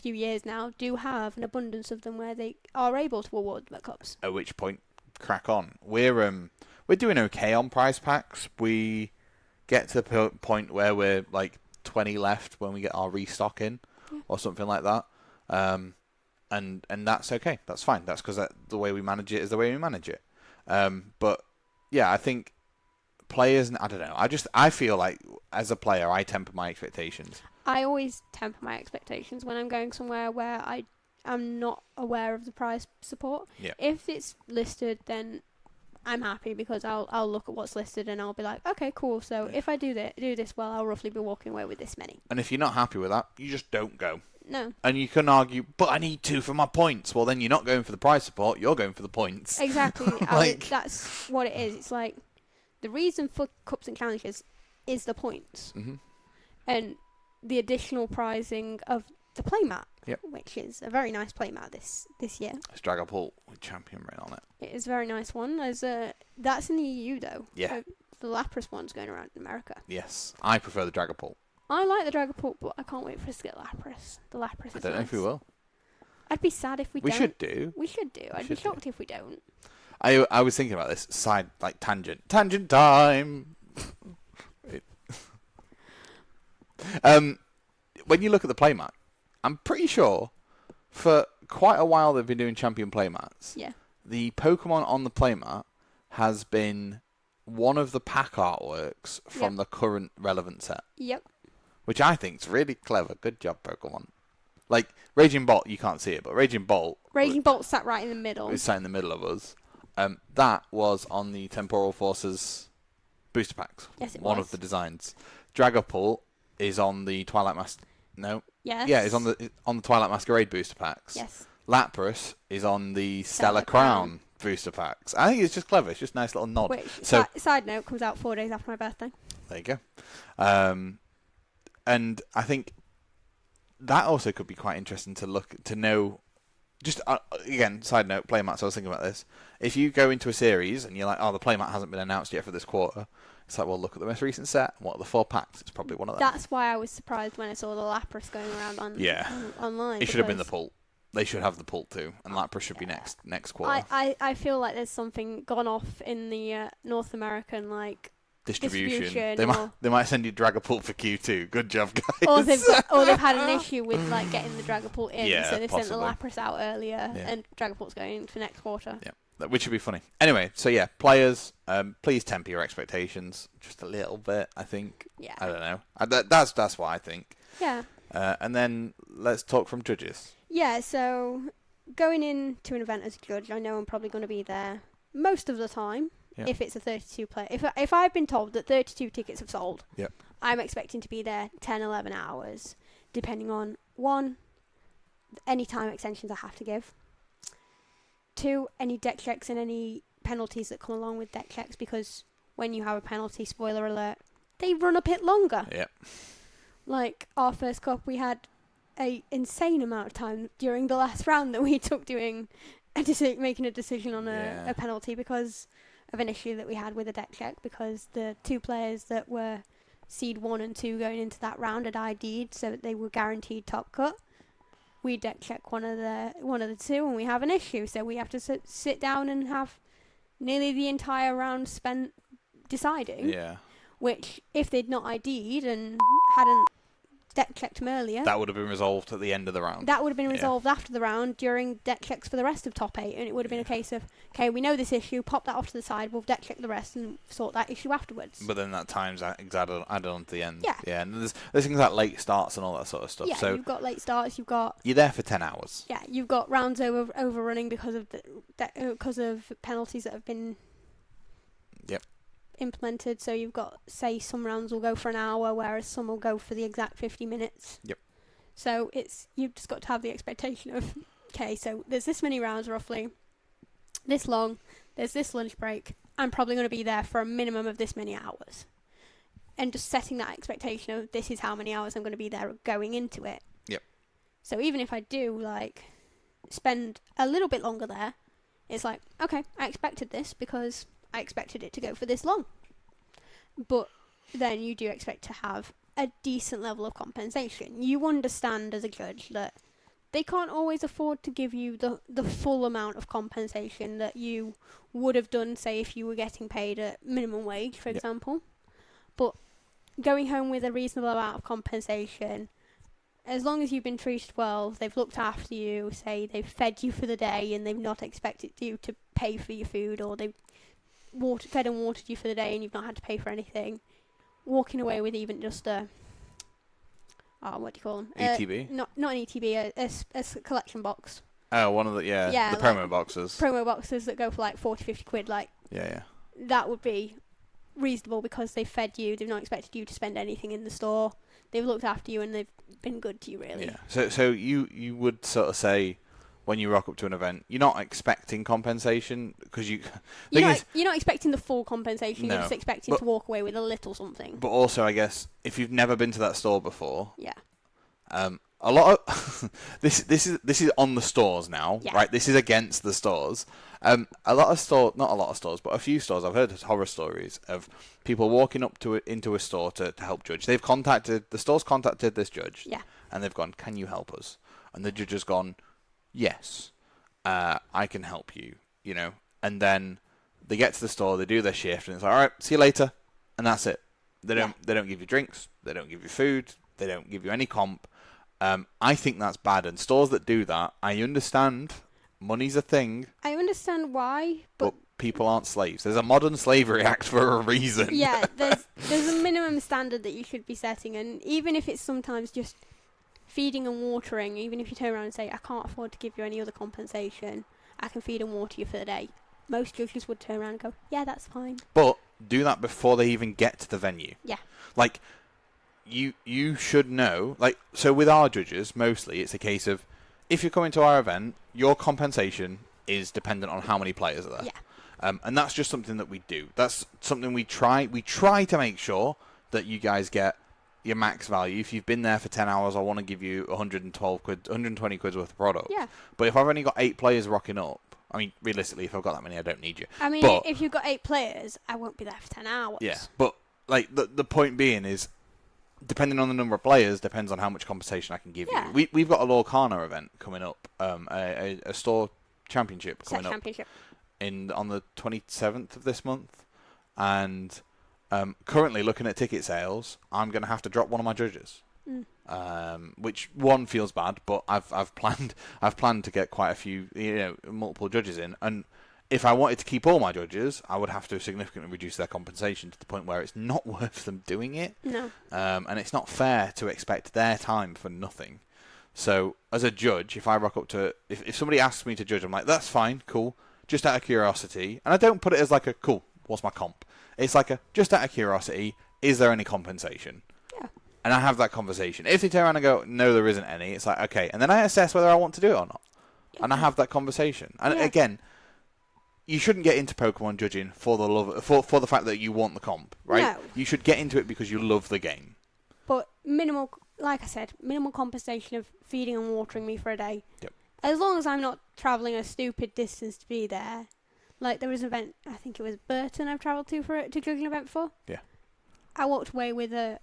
few years now do have an abundance of them where they are able to award the cups. At which point, crack on. We're doing okay on prize packs. We get to the point where we're like 20 left when we get our restock in or something like that. And that's okay. That's fine. That's because the way we manage it is the way we manage it. But yeah, I think players, I don't know. I feel like as a player, I temper my expectations. I always temper my expectations when I'm going somewhere where I'm not aware of the prize support. Yeah. If it's listed, then I'm happy because I'll look at what's listed and I'll be like, okay, cool. So if I do this well, I'll roughly be walking away with this many. And if you're not happy with that, you just don't go. No. And you can argue, but I need 2 for my points. Well, then you're not going for the prize support. You're going for the points. Exactly. That's what it is. It's like the reason for cups and challenges is the points, and the additional prizing of the playmat. Yep. which is a very nice playmat this year. It's Dragapult with Champion Ring on it. It is a very nice one. That's in the EU though. Yeah. The Lapras one's going around in America. Yes. I prefer the Dragapult. I like the Dragapult, but I can't wait for us to get Lapras. The Lapras is I don't know if we will. I'd be sad if we don't. We should do. We should do. I'd be shocked if we don't. I was thinking about this side, like tangent time. When you look at the playmat, I'm pretty sure for quite a while they've been doing champion playmats. Yeah. The Pokemon on the playmat has been one of the pack artworks from the current relevant set. Yep. Which I think is really clever. Good job, Pokemon. Like Raging Bolt, you can't see it, but Raging Bolt sat right in the middle. It's sat in the middle of us. That was on the Temporal Forces booster packs. Yes, it one was. of the designs. Dragapult is on the Twilight No. Yes. Yeah, it's on the Twilight Masquerade booster packs. Yes. Lapras is on the Stellar Crown Crown booster packs. I think it's just clever. It's just a nice little nod. Which, so side note, comes out 4 days after my birthday. there you go. And I think that also could be quite interesting to know. Just again, side note, playmats. I was thinking about this. If you go into a series and you're like, "Oh, the playmat hasn't been announced yet for this quarter," it's like, "Well, look at the most recent set. What are the 4 packs? It's probably one of them." That's why I was surprised when I saw the Lapras going around online. It should have been the Pult. They should have the Pult too, and Lapras should be next quarter. I feel like there's something gone off in the North American distribution. They might send you Dragapult for Q2. Good job, guys. Or they've had an issue with getting the Dragapult in, Yeah, so they've possibly. sent the Lapras out earlier, and Dragapult's going for next quarter. Yeah, which would be funny. Anyway, so yeah, players, please temper your expectations just a little bit. I think. Yeah. I don't know. That's what I think. Yeah. And then let's talk from judges. Yeah. So going into an event as a judge, I know I'm probably going to be there most of the time. Yep. If it's a 32 player. If I've been told that 32 tickets have sold, Yep. I'm expecting to be there 10, 11 hours, depending on, 1, any time extensions I have to give, 2, any deck checks and any penalties that come along with deck checks, because when you have a penalty, spoiler alert, they run a bit longer. Yep. Like our first cup, we had a insane amount of time during the last round that we took doing making a decision on a penalty because of an issue that we had with a deck check, because the 2 players that were seed 1 and 2 going into that round had ID'd, so that they were guaranteed top cut. We deck check one of the 2 and we have an issue, so we have to sit down and have nearly the entire round spent deciding. Yeah. Which, if they'd not ID'd and hadn't deck checked them earlier, That would have been resolved at the end of the round. that would have been resolved after the round during deck checks for the rest of top 8, and it would have been a case of, okay, we know this issue, pop that off to the side, we'll deck check the rest and sort that issue afterwards. But then that time's added on to the end. Yeah. Yeah, and there's things like late starts and all that sort of stuff. Yeah, So you've got late starts, you've got you're there for 10 hours. you've got rounds overrunning because of penalties that have been implemented. So you've got, say, some rounds will go for an hour, whereas some will go for the exact 50 minutes. Yep. So you've just got to have the expectation of, okay, so there's this many rounds roughly, this long, there's this lunch break, I'm probably going to be there for a minimum of this many hours. And just setting that expectation of this is how many hours I'm going to be there going into it. Yep. So even if I do, spend a little bit longer there, it's like, okay, I expected this because I expected it to go for this long. But then you do expect to have a decent level of compensation. You understand as a judge that they can't always afford to give you the full amount of compensation that you would have done, say, if you were getting paid at minimum wage, for example. But going home with a reasonable amount of compensation, as long as you've been treated well, they've looked after you, say they've fed you for the day and they've not expected you to pay for your food, or they've fed and watered you for the day and you've not had to pay for anything, walking away with even just a what do you call them? ETB? Not an ETB, a collection box. Oh, one of the the promo boxes. Promo boxes that go for 40, 50 quid. That would be reasonable because they've fed you. They've not expected you to spend anything in the store. They've looked after you and they've been good to you, really. Yeah. So you would sort of say, when you rock up to an event, you're not expecting compensation because you're not expecting the full compensation. No, you're just expecting to walk away with a little something. But also, I guess if you've never been to that store before, a a lot of this is on the stores now, right? This is against the stores. A lot of not a lot of stores, but a few stores. I've heard horror stories of people walking up into a store to help judge. The store's contacted this judge, and they've gone, "Can you help us?" And the judge has gone, "Yes, I can help you." You know, and then they get to the store, they do their shift, and it's like, "All right, see you later," and that's it. They don't give you drinks, they don't give you food, they don't give you any comp. I think that's bad, and stores that do that, I understand. Money's a thing. I understand why, but people aren't slaves. There's a Modern Slavery Act for a reason. Yeah, there's a minimum standard that you should be setting, and even if it's sometimes just feeding and watering, even if you turn around and say, I can't afford to give you any other compensation, I can feed and water you for the day, most judges would turn around and go, yeah, that's fine. But do that before they even get to the venue. Yeah. Like, you should know, like, so with our judges, mostly, it's a case of, if you're coming to our event, your compensation is dependent on how many players are there. Yeah. And that's just something that we do. That's something we try to make sure that you guys get your max value. If you've been there for 10 hours, I want to give you 120 quid worth of product. Yeah. But if I've only got 8 players rocking up, I mean, realistically, if I've got that many, I don't need you. I mean, if you've got 8 players, I won't be there for 10 hours. Yeah, but like the point being is, depending on the number of players, depends on how much compensation I can give you. We've got a Lorcana event coming up, a store championship coming up on the 27th of this month, and currently looking at ticket sales, I'm going to have to drop one of my judges, which one feels bad, but I've planned to get quite a few, multiple judges in, and if I wanted to keep all my judges, I would have to significantly reduce their compensation to the point where it's not worth them doing it. No. And it's not fair to expect their time for nothing. So, as a judge, if I rock up to... If somebody asks me to judge, I'm like, that's fine, cool, just out of curiosity. And I don't put it as like a, cool, what's my comp? It's like a, just out of curiosity, is there any compensation? Yeah. And I have that conversation. If they turn around and go, no, there isn't any, it's like, okay. And then I assess whether I want to do it or not. Yeah. And I have that conversation. And again... You shouldn't get into Pokemon judging for the love for the fact that you want the comp, right? No. You should get into it because you love the game. But minimal, like I said, minimal compensation of feeding and watering me for a day. Yep. As long as I'm not travelling a stupid distance to be there. Like there was an event, I think it was Burton I've travelled to judge an event for. Yeah. I walked away with a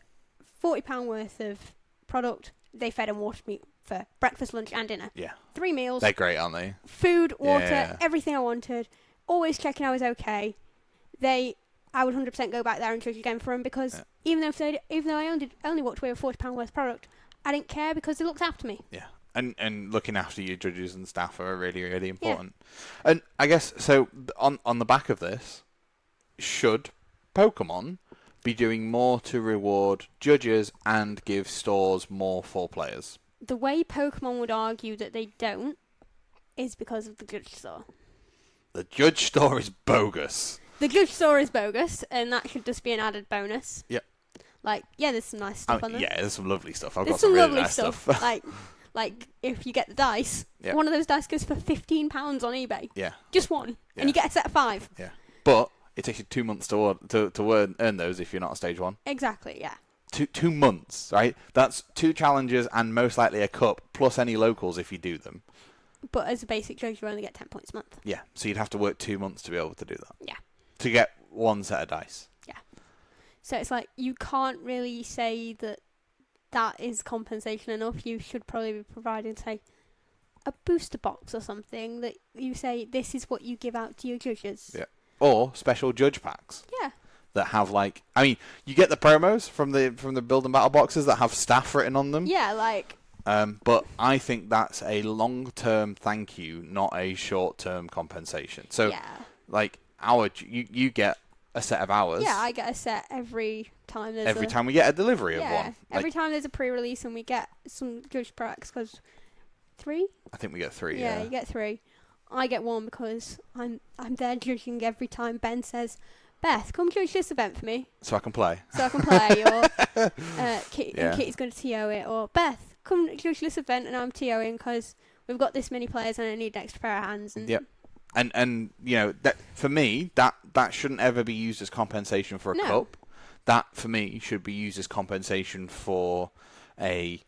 £40 worth of product. They fed and watered me for breakfast, lunch and dinner. Yeah. 3 meals. They're great, aren't they? Food, water, everything I wanted. Always checking I was okay. I would 100% go back there and judge again for them because even though I only walked away with £40 worth of product, I didn't care because they looked after me. Yeah, and looking after your judges and staff are really, really important. Yeah. And I guess so. On the back of this, should Pokemon be doing more to reward judges and give stores more for players? The way Pokemon would argue that they don't is because of the judge store. The judge store is bogus. The judge store is bogus, and that should just be an added bonus. Yep. Like, there's some nice stuff on there. Yeah, there's some lovely stuff. There's got some really lovely nice stuff. like if you get the dice, one of those dice goes for £15 on eBay. Yeah. Just one, and you get a set of 5. Yeah. But it takes you 2 months to earn those if you're not a stage 1. Exactly. Yeah. 2 months, right? That's 2 challenges and most likely a cup plus any locals if you do them. But as a basic judge, you only get 10 points a month. Yeah, so you'd have to work 2 months to be able to do that. Yeah. To get 1 set of dice. Yeah. So it's like, you can't really say that is compensation enough. You should probably be providing, say, a booster box or something that you say, this is what you give out to your judges. Yeah. Or special judge packs. Yeah. That have you get the promos from the build and battle boxes that have staff written on them. Yeah, like... But I think that's a long-term thank you, not a short-term compensation. So, you get a set of hours. Yeah, I get a set every time time we get a delivery of one. Every time there's a pre-release and we get some judge packs, because 3? I think we get 3. Yeah, you get 3. I get 1 because I'm there judging every time Ben says, Beth, come judge this event for me. So I can play. Or Kitty's going to TO it, or Beth, come judge this event and I'm TOing because we've got this many players and I need an extra pair of hands. And yep. And that for me, that shouldn't ever be used as compensation for a cup. That, for me, should be used as compensation for a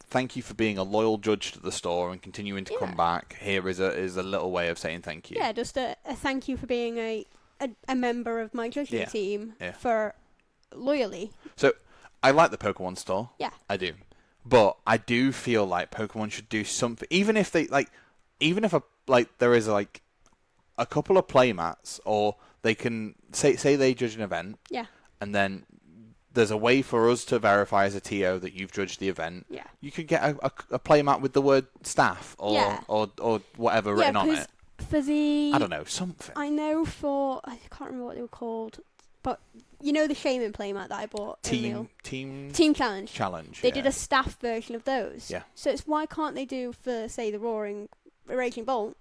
thank you for being a loyal judge to the store and continuing to come back. Here is a little way of saying thank you. Yeah, just a thank you for being a member of my judging team for loyally. So, I like the Pokemon store. Yeah. I do. But I do feel like Pokemon should do something, even if there is a couple of playmats, or they can say they judge an event. Yeah. And then there's a way for us to verify as a TO that you've judged the event. Yeah. You could get a playmat with the word staff or whatever written on it. For the... I don't know, something. I know I can't remember what they were called, but you know the Shaman playmat that I bought? Team Challenge. They did a staff version of those. Yeah. So it's why can't they do for, say, the Raging Bolt,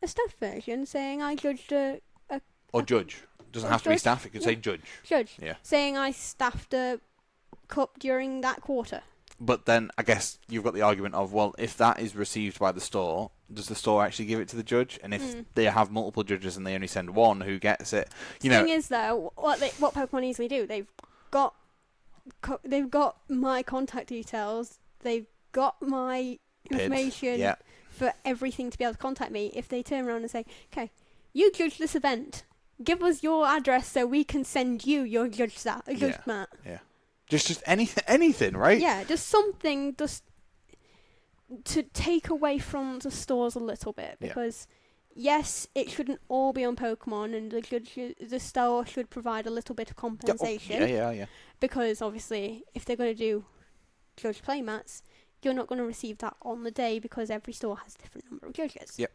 a staff version saying I judged Or judge. Doesn't have to be staff, it could say judge. Judge. Yeah. Saying I staffed a cup during that quarter. But then I guess you've got the argument of, well, if that is received by the store, does the store actually give it to the judge? And if they have multiple judges and they only send one, who gets it? The thing is, though, what Pokemon easily do, they've got my contact details, they've got my information for everything to be able to contact me. If they turn around and say, okay, you judge this event, give us your address so we can send you your judge mat. Yeah. Just anything, right? Yeah, just something just to take away from the stores a little bit, because yes, it shouldn't all be on Pokemon, and the store should provide a little bit of compensation. Yeah. Because obviously, if they're going to do judge playmats, you're not going to receive that on the day because every store has a different number of judges. Yep.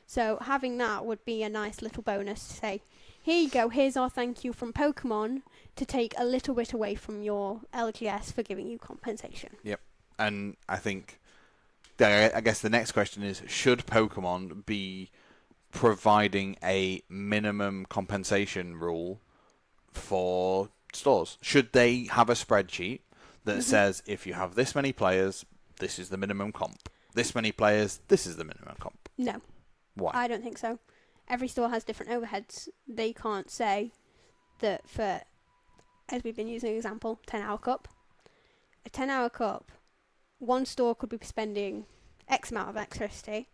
So having that would be a nice little bonus to say, here you go, here's our thank you from Pokemon to take a little bit away from your LGS for giving you compensation. Yep. And I think, I guess the next question is, should Pokemon be providing a minimum compensation rule for stores? Should they have a spreadsheet that says, if you have this many players, this is the minimum comp. This many players, this is the minimum comp. No. Why? I don't think so. Every store has different overheads. They can't say that for, as we've been using an example, 10-hour cup. A 10-hour cup, one store could be spending X amount of electricity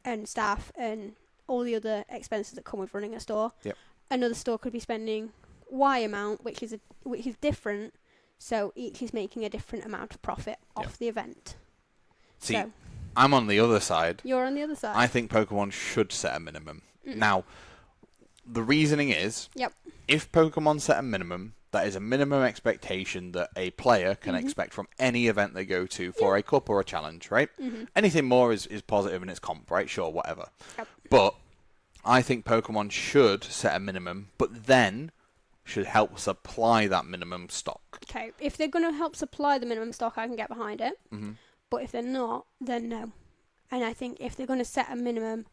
and staff and all the other expenses that come with running a store. Yep. Another store could be spending Y amount, which is different. So each is making a different amount of profit off the event. See, I'm on the other side. You're on the other side. I think Pokemon should set a minimum. Now, the reasoning is, if Pokemon set a minimum, that is a minimum expectation that a player can expect from any event they go to for a cup or a challenge, right? Anything more is positive and it's comp, right? Sure, whatever. Yep. But I think Pokemon should set a minimum, but then should help supply that minimum stock. Okay, if they're going to help supply the minimum stock, I can get behind it. But if they're not, then no. And I think if they're going to set a minimum,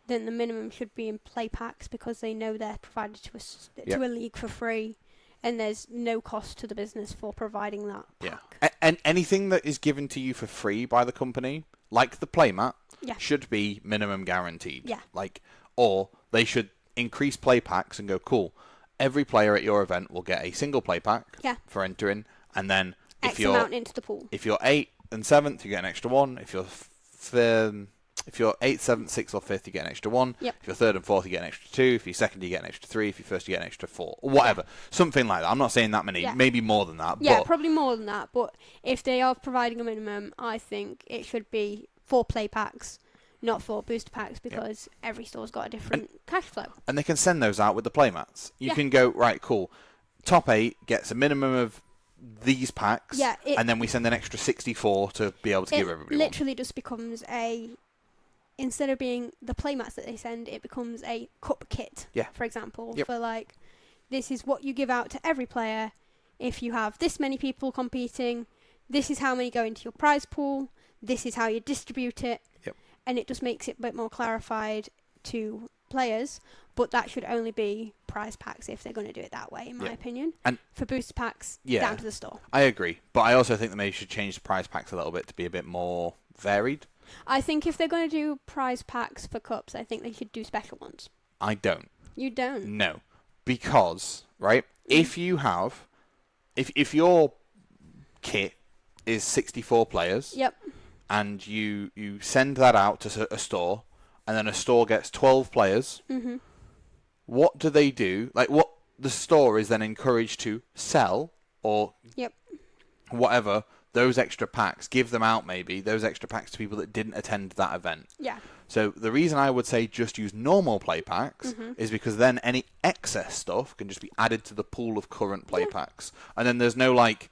then the minimum should be in play packs, because they know they're provided to a league for free, and there's no cost to the business for providing that pack. And anything that is given to you for free by the company, like the playmat, should be minimum guaranteed. Yeah. Or they should increase play packs and go, cool, every player at your event will get a single play pack for entering, and then X amount into the pool. If you're 8th and 7th, you get an extra one. If you're 8th, 7th, 6th, or 5th, you get an extra one. Yep. If you're 3rd and 4th, you get an extra 2. If you're 2nd, you get an extra 3. If you're 1st, you get an extra 4. Or whatever. Something like that. I'm not saying that many. Maybe more than that. Yeah, probably more than that. But if they are providing a minimum, I think it should be 4 play packs, not 4 booster packs, because every store's got a different cash flow. And they can send those out with the playmats. You can go, right, cool. Top 8 gets a minimum of these packs, and then we send an extra 64 to be able to give everybody one. It literally just becomes instead of being the playmats that they send, it becomes a cup kit, for example, for this is what you give out to every player. If you have this many people competing, this is how many go into your prize pool, this is how you distribute it, and it just makes it a bit more clarified to players. But that should only be prize packs if they're going to do it that way, in my opinion. And for booster packs, down to the store. I agree. But I also think that maybe should change the prize packs a little bit to be a bit more varied. I think if they're going to do prize packs for cups, I think they should do special ones. I don't. You don't? No. Because, right, if you have... If your kit is 64 players. Yep. And you send that out to a store, and then a store gets 12 players. Mm-hmm. What do they do? Like, what the store is then encouraged to sell or whatever, those extra packs, give them out maybe, those extra packs to people that didn't attend that event. Yeah. So the reason I would say just use normal play packs is because then any excess stuff can just be added to the pool of current play packs. And then there's no like,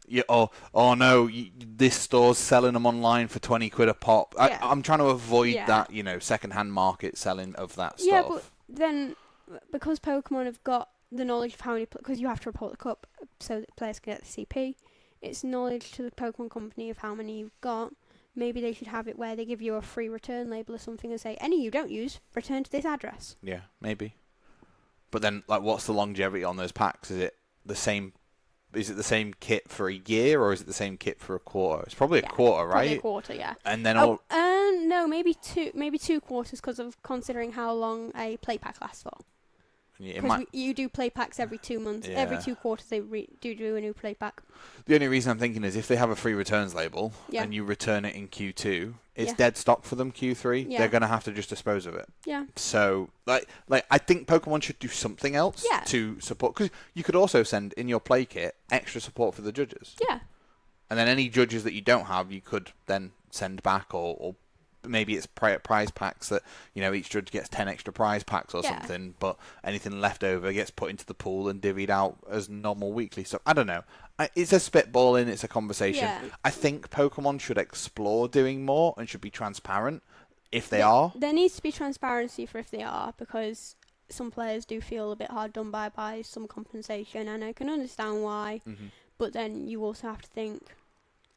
this store's selling them online for 20 quid a pop. Yeah. I'm trying to avoid that, second-hand market selling of that stuff. Yeah, but then because Pokemon have got the knowledge of how many, because you have to report the cup so that players can get the CP, it's knowledge to the Pokemon company of how many you've got. Maybe they should have it where they give you a free return label or something and say, any you don't use, return to this address. Yeah, maybe. But then, like, what's the longevity on those packs? Is it the same kit for a year, or is it the same kit for a quarter? It's probably a quarter, right? Probably a quarter, yeah. And then no, maybe 2 quarters because of considering how long a play pack lasts for. Because you do play packs every 2 months. Yeah. Every 2 quarters they do a new play pack. The only reason I'm thinking is if they have a free returns label and you return it in Q2, it's dead stock for them Q3. Yeah. They're going to have to just dispose of it. Yeah. So, like I think Pokemon should do something else to support. Because you could also send in your play kit extra support for the judges. Yeah. And then any judges that you don't have, you could then send back or maybe it's prize packs that, each judge gets 10 extra prize packs or something, but anything left over gets put into the pool and divvied out as normal weekly stuff. I don't know. It's a spitballing, it's a conversation. Yeah. I think Pokemon should explore doing more and should be transparent if they are. There needs to be transparency for if they are, because some players do feel a bit hard done by some compensation, and I can understand why, but then you also have to think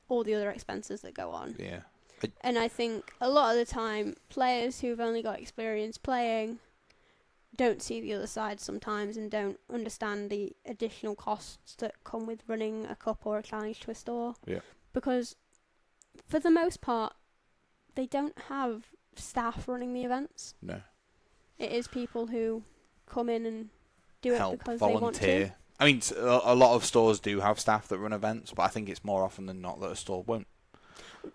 all the other expenses that go on. Yeah. And I think a lot of the time, players who've only got experience playing don't see the other side sometimes and don't understand the additional costs that come with running a cup or a challenge to a store. Yeah. Because for the most part, they don't have staff running the events. No. It is people who come in and do it because volunteer. They want to. I mean, a lot of stores do have staff that run events, but I think it's more often than not that a store won't.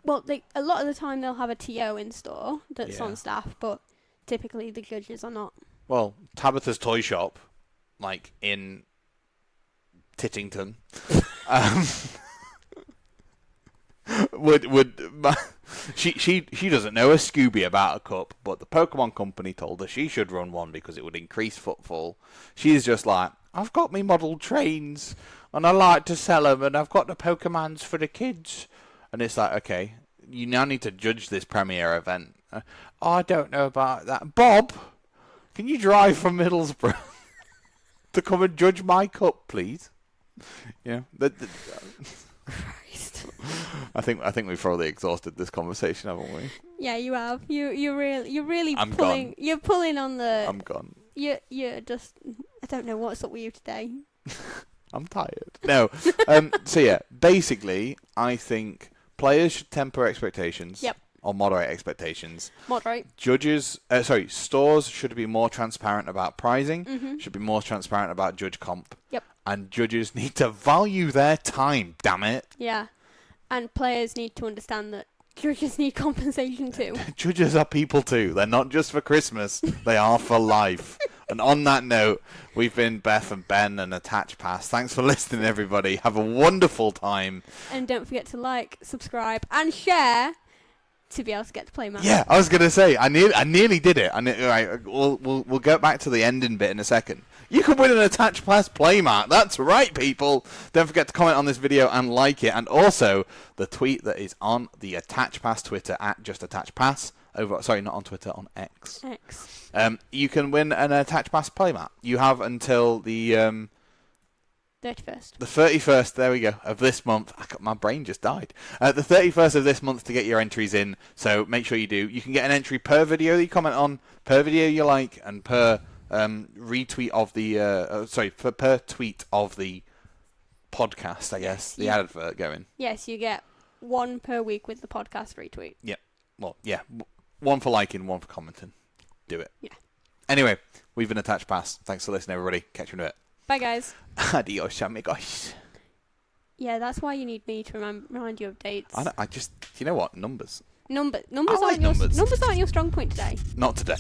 Well, a lot of the time they'll have a TO in store that's on staff, but typically the judges are not. Well, Tabitha's Toy Shop, like in Tittington, she doesn't know a Scooby about a cup, but the Pokemon Company told her she should run one because it would increase footfall. She's just like, I've got me model trains and I like to sell them, and I've got the Pokemons for the kids. And it's like, okay, you now need to judge this premiere event. I don't know about that. Bob, can you drive from Middlesbrough to come and judge my cup, please? Yeah. Christ. I think we've probably exhausted this conversation, haven't we? Yeah, you have. You're really I'm pulling. Gone. You're pulling on the. I'm gone. You're just. I don't know what's up with you today. I'm tired. No. So yeah, basically, I think players should temper expectations. Yep. Or moderate expectations. Moderate. Stores should be more transparent about pricing. Should be more transparent about judge comp. Yep. And judges need to value their time, damn it. Yeah. And players need to understand that judges need compensation too. Judges are people too. They're not just for Christmas. They are for life. And on that note, we've been Beth and Ben and Attach Pass. Thanks for listening, everybody. Have a wonderful time. And don't forget to like, subscribe, and share to be able to get to play match. Yeah, I was gonna say I nearly did it. Right, we'll go back to the ending bit in a second. You can win an Attach Pass playmat. That's right, people. Don't forget to comment on this video and like it, and also the tweet that is on the Attach Pass Twitter at JustAttachPass. Not on Twitter, on X. You can win an Attach Pass playmat. You have until the 31st. The 31st, there we go, of this month. My brain just died. The 31st of this month to get your entries in, so make sure you do. You can get an entry per video that you comment on, per video you like, and per retweet of the... per tweet of the podcast, I guess, the advert going. Yes, you get one per week with the podcast retweet. Yeah. Well, yeah. One for liking, one for commenting. Do it. Yeah. Anyway, we've been Attach Pass. Thanks for listening, everybody. Catch you in a bit. Bye, guys. Adios, amigos. Yeah, that's why you need me to remind you of dates. I just, you know what? Numbers. Numbers I like aren't your strong point today. Not today.